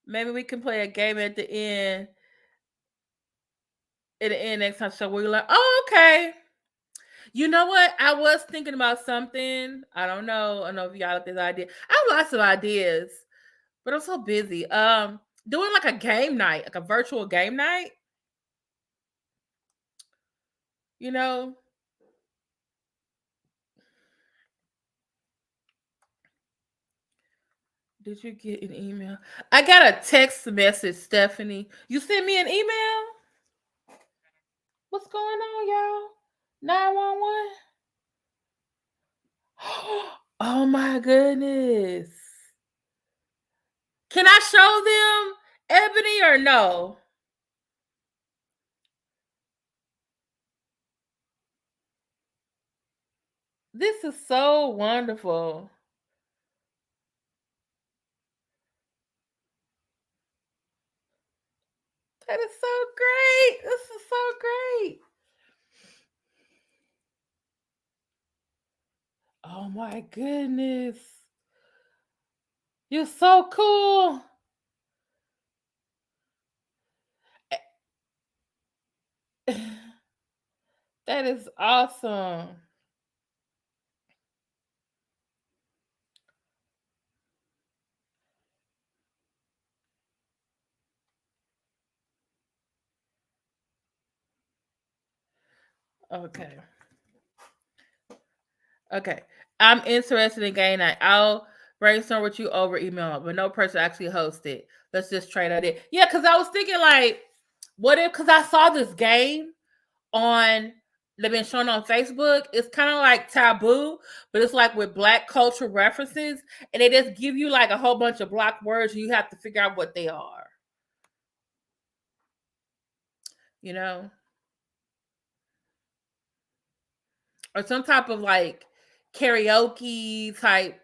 Maybe we can play a game at the end. At the end next time, so we're like, oh, okay. You know what? I was thinking about something. I don't know. I don't know if y'all have this idea. I have lots of ideas, but I'm so busy. Doing like a game night, like a virtual game night. You know, did you get an email? I got a text message, Stephanie. You sent me an email? What's going on, y'all? 911? Oh my goodness. Can I show them Ebony or no? This is so wonderful. That is so great. This is so great. Oh my goodness. You're so cool. That is awesome. Okay. Okay. I'm interested in game night. I'll brainstorm with you over email, but no person actually host it. Let's just trade idea. Yeah, because I was thinking like, what if, because I saw this game on, they've been shown on Facebook. It's kind of like Taboo, but it's like with black culture references, and they just give you like a whole bunch of block words, and you have to figure out what they are. You know, or some type of like karaoke type.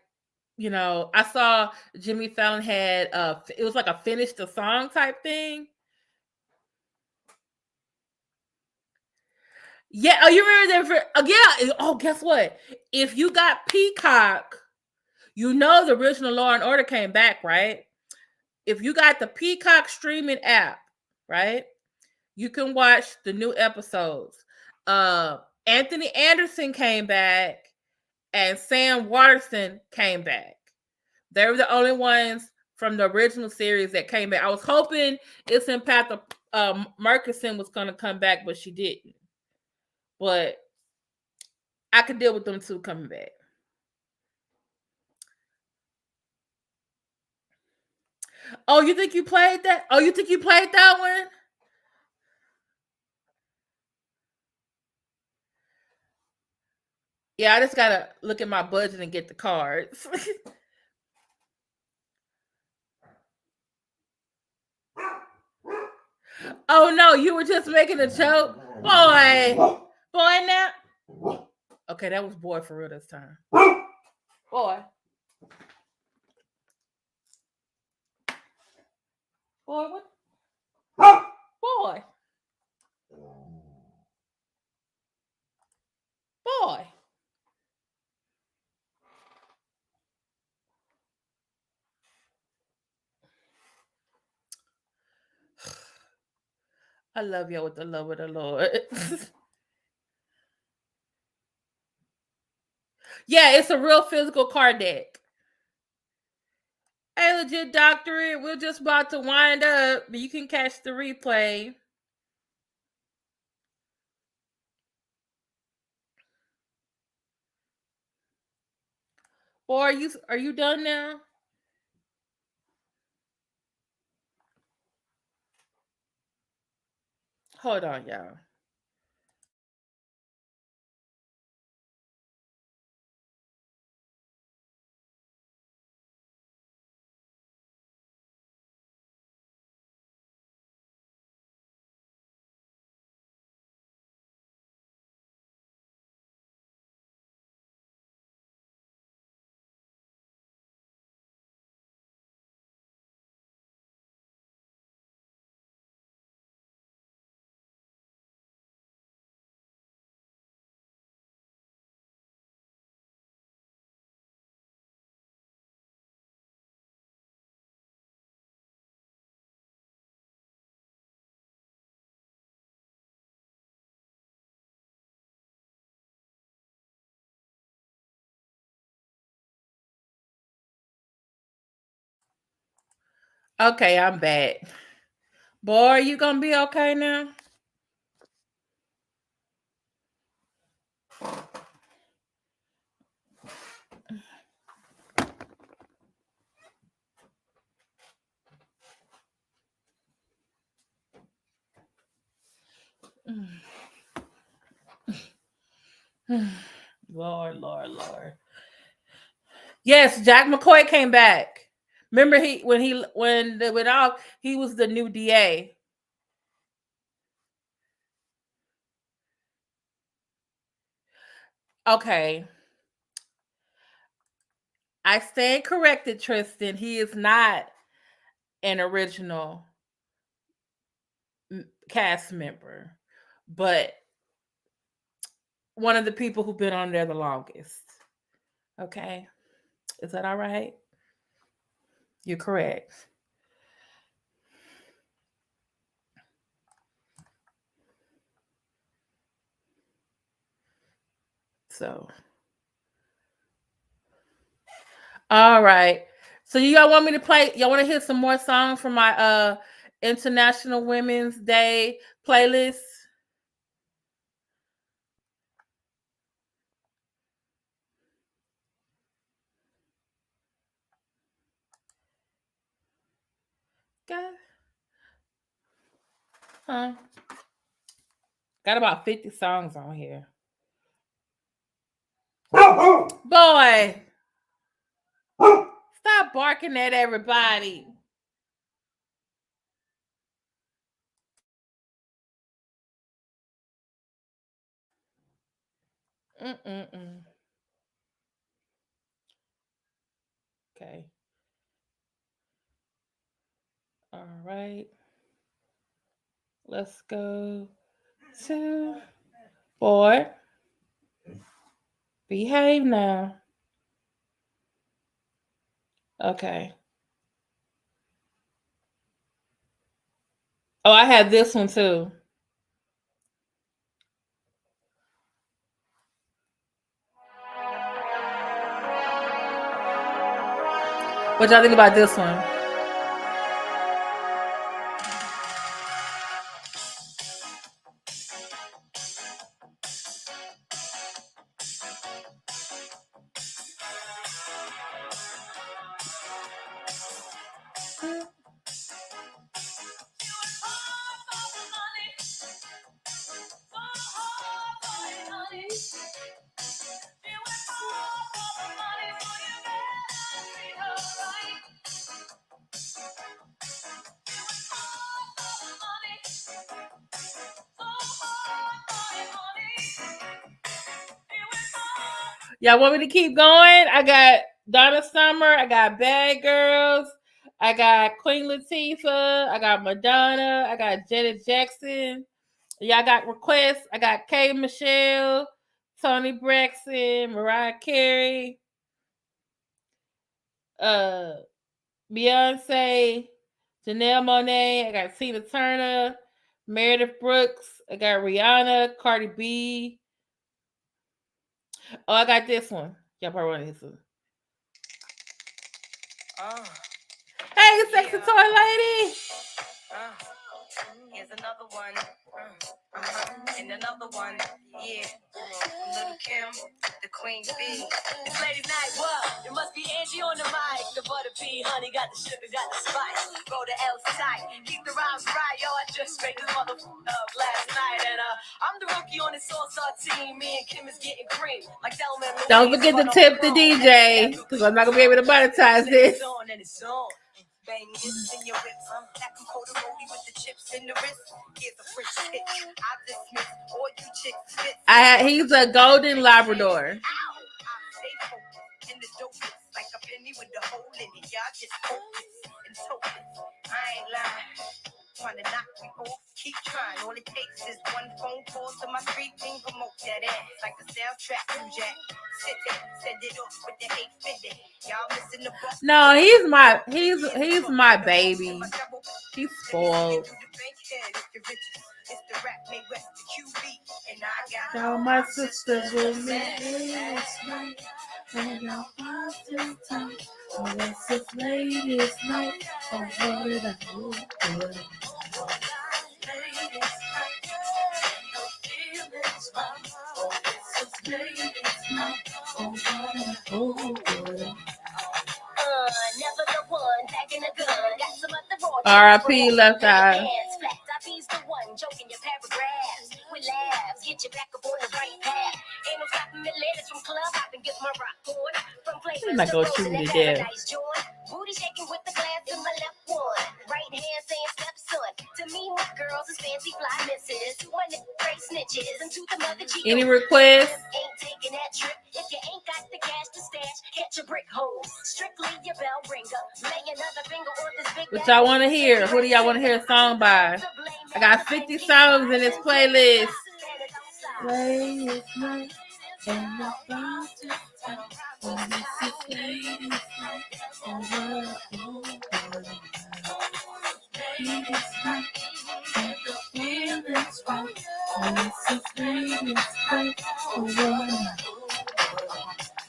You know, I saw Jimmy Fallon had it was like a finish the song type thing. Yeah, oh, you remember that? Yeah. Oh, guess what? If you got Peacock, you know the original Law and Order came back, right? If you got the Peacock streaming app, right, you can watch the new episodes. Uh, Anthony Anderson came back, and Sam Waterston came back. They were the only ones from the original series that came back. I was hoping it's in Path of Murkison was going to come back, but she didn't. But I could deal with them two coming back. Oh, you think you played that? Oh, you think you played that one? Yeah, I just gotta look at my budget and get the cards. Oh no, you were just making a joke, boy. Boy, now. Okay, that was boy for real this time. Boy, boy, what? Boy, boy. I love you with the love of the Lord. Yeah, it's a real physical card deck. Hey, legit doctorate, we're just about to wind up, but you can catch the replay. Or are you done now? Hold on, y'all. Okay, I'm back. Boy, are you gonna be okay now? Lord, Lord, Lord. Yes, Jack McCoy came back. Remember when they went off, he was the new DA. Okay. I stand corrected, Tristan. He is not an original cast member, but one of the people who've been on there the longest. Okay. Is that all right? You're correct. So, all right. So y'all want me to play? Y'all want to hear some more songs from my International Women's Day playlist? Got, huh? Got about 50 songs on here. Boy, stop barking at everybody. Mm-mm-mm. Okay. All right. Let's go to boy. Behave now. Okay. Oh, I had this one too. What y'all think about this one? Y'all want me to keep going? I got Donna Summer. I got Bad Girls. I got Queen Latifah. I got Madonna. I got Janet Jackson. Y'all got requests. I got K. Michelle, Tony Braxton, Mariah Carey, uh, Beyonce, Janelle Monáe. I got Tina Turner, Meredith Brooks. I got Rihanna, Cardi B. Oh, I got this one. Y'all probably want this one. Uh, hey, sexy toy lady. Uh, here's another one. And another one. Yeah. Little Kim, the Queen Bee. It's lady night, what? It must be Angie on the mic. The butter bee, honey, got the sugar, got the spice. Go to LMSYT, keep the rhymes right, yo. I just straight this mother up last night. And I'm the rookie on this all-star team. Me and Kim is getting cream. Like Delman. Don't forget to tip the DJ, because I'm not going to be able to monetize this. Bang this in your whips. Black and cold rollie with the chips in the wrist. Here's a French kick. I dismiss all you chicks fit. He's a golden Labrador. In the dope like a penny with the hole in it. Y'all just focus and focus. I ain't lying. Trying to knock me off. Keep trying. All it takes is one phone call to my street team. Promote that ass like a soundtrack from Jack. Sit there, send it off with the 850. Y'all missing the bus. No, he's my baby. He's spoiled. Now my sisters with me. And I'll find time. Oh, it's this ladies' night. Oh, what did I do? R.I.P. Left Eye. I'm not gonna shoot me to death. Booty shaking with the glass in my left one. Right hand saying stepson. To me, my girls is fancy fly misses. To my great snitches and to the mother G. Any requests? Ain't taking that trip. If you ain't got the cash to stash, catch a brick hole. Strictly your bell ringer. Lay another finger on this big. What y'all want to hear? Who do y'all want to hear a song by? I got 50 songs in this playlist. Play it night and about to time. Oh, this is ladies night. Oh, ladies night. And the feeling's right. Oh, this is ladies night. Oh,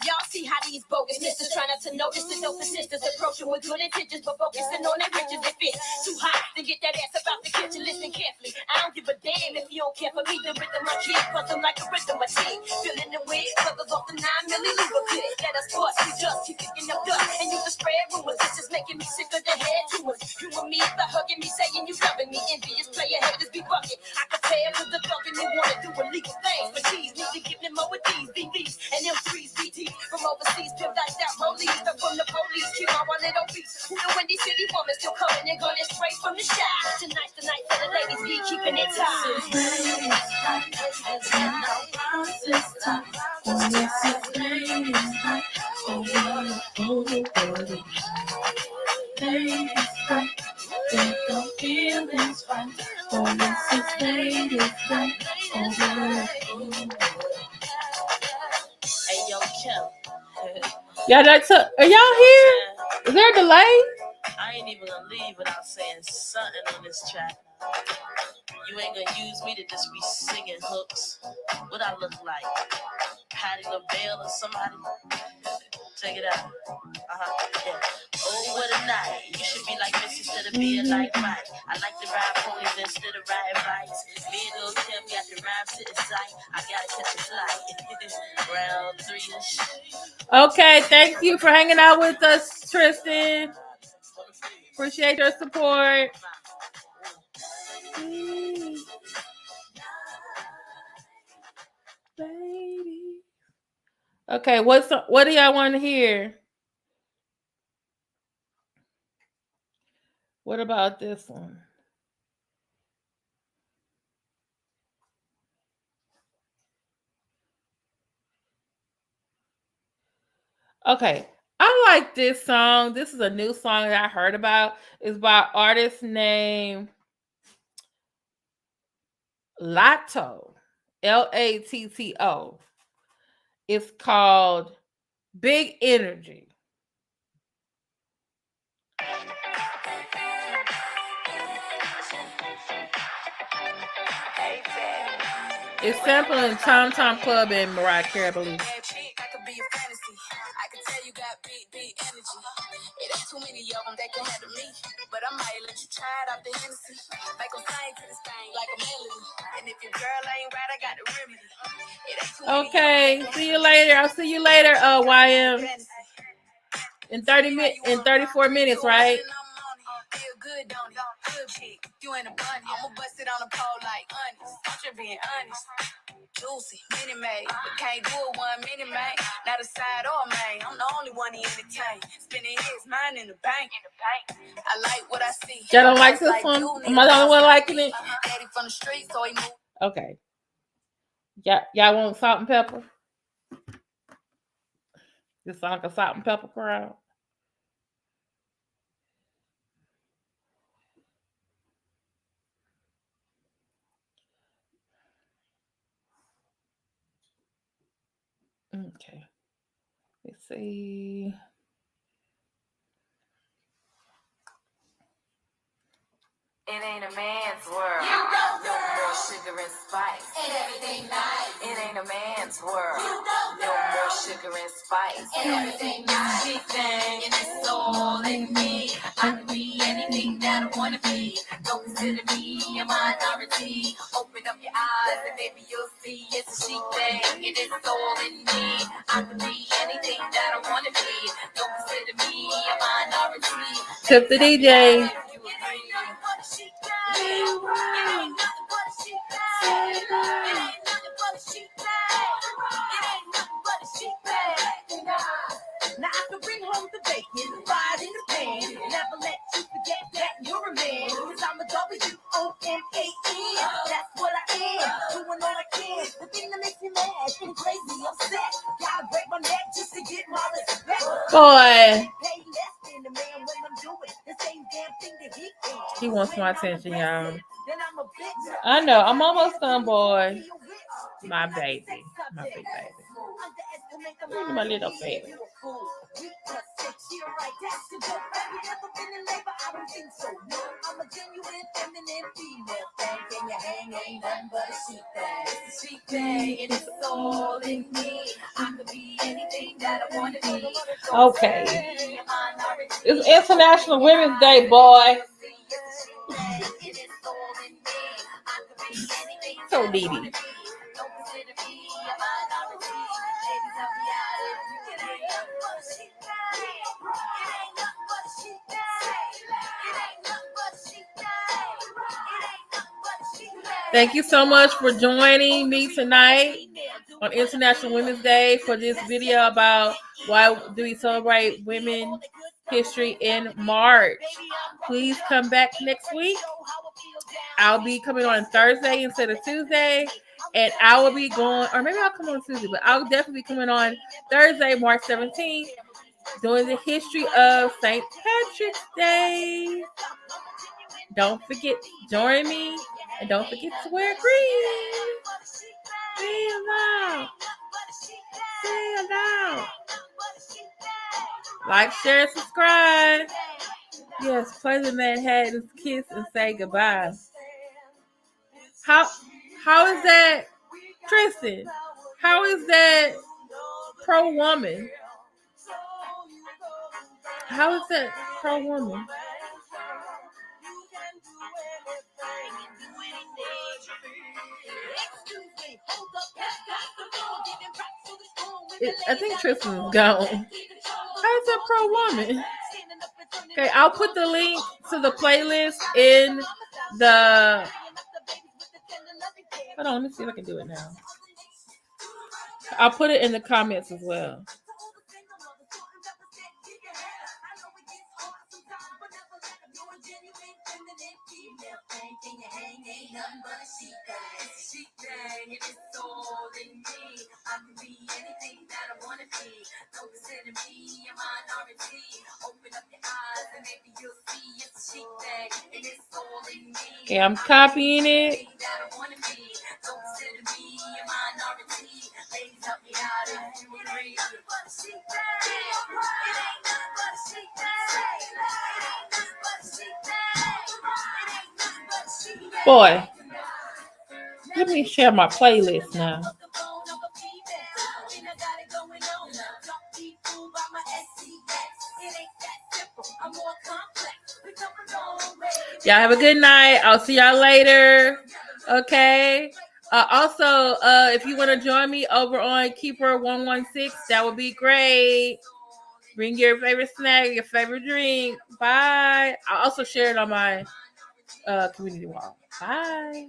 y'all see how these bogus sisters try not to notice the dopest sisters approaching with good intentions, but focusing on their riches. If it's too hot, then get that ass about the kitchen. Listen carefully. I don't give a damn if you don't care for me. The rhythm I keep, cause I'm like a rhythm I take. Feeling the wind, covers off the 9 milli lubricant. Let us bust, we just keep picking up dust. And you can spread rumors, it's just making me sick of the head tumors. You and me, by hugging me, saying you loving me. Envious player haters be bucking. I can tell cause the thugging they wanna do illegal things. But these need to give them more with these BBs and them 3s BT. From overseas, pimped out that police. But from the police, keep my wallet obese. Who the Windy City woman still coming and going straight from the shop. Tonight's the night for the ladies, be keeping it tight. Hey, yo, Kim. Y'all, are y'all here? Is there a delay? I ain't even gonna leave without saying something on this track. You ain't gonna use me to just be singing hooks. What I look like? Patti LaBelle or somebody? Check it out. Yeah. Oh, what a night. You should be like this instead of being like Mike. I like to ride ponies instead of riding bikes. Me and Lil Kim got the rhymes sitting sight. I gotta catch a flight. Round 3-ish. Okay, thank you for hanging out with us, Tristan. Appreciate your support. Baby. Okay, what do y'all want to hear? What about this one? Okay, I like this song. This is a new song that I heard about. It's by an artist named Latto, Latto. It's called Big Energy. It's sampling Tom Tom Club and Mariah Carey, I believe. I could be a fantasy. I can tell you got big energy. It ain't too many of them that can handle me. But I might let you try it off the Hennessy. Make them sing to this thing like a melody. And if your girl ain't right, I got the remedy. Okay, see you later. I'll see you later, YM. In 34 minutes, right? Feel good, don't it? Good chick. You ain't a bunny. I'ma bust it on the pole like honest. I'm just being honest. Juicy, mini made, but can't do it one mini man. Not a side or main. I'm the only one he entertain. Spending his mind in the bank. I like what I see. Y'all don't like this one? Am I the only one liking it? Daddy from the street, so he moved. Okay. Y'all want salt and pepper? This sound like a salt and pepper crowd. Okay. Let's see. It ain't a man's world. No more sugar and spice. And everything nice. It ain't a man's world. No more sugar and spice. And everything nice. Big thing, and it's all in me. I can be anything that I wanna be. Don't consider me a minority. Open up your eyes and maybe you'll see it's a chic thing. It is all in me. I can be anything that I wanna be. Don't consider me a minority. Tip the DJ. Now I can bring home the bacon, fried in the pan. Never let you forget that you're a man. Cause I'm a WOMAN. That's what I am. Doing all I can. The thing that makes me mad and crazy upset. Gotta break my neck just to get my respect. Boy. Pay less than the man when I'm doing the same damn thing that he can. He wants my attention, y'all. I know. I'm almost done, boy. My baby. My big baby. Look at my little baby. I'm a genuine feminine female thing. Can you hang? Ain't nothing but a sheep thing. It's a sheep thing, and it's all in me. I could be anything that I want to be. Okay. It's International Women's Day, boy. So needy. Thank you so much for joining me tonight on International Women's Day for this video about why do we celebrate Women's History in March. Please come back next week. I'll be coming on Thursday instead of Tuesday, and I will be going, or maybe I'll come on Tuesday, but I'll definitely be coming on Thursday, March 17th, doing the history of St. Patrick's Day. Don't forget, join me, and don't forget to wear green. Stay alive. Stay alive. Like, share, subscribe. Yes, play the Manhattan's Kiss and say goodbye. How is that, Tristan? How is that pro-woman? How is that pro-woman? I think Tristan's gone. How is that pro-woman? Okay, I'll put the link to the playlist in the... Hold on, let me see if I can do it now. I'll put it in the comments as well. Okay, I'm copying it. Boy, Let me share my playlist now. Y'all have a good night. I'll see y'all later. Okay. Also, if you want to join me over on Keeper 116, that would be great. Bring your favorite snack, your favorite drink. Bye. I'll also share it on my community wall. Bye.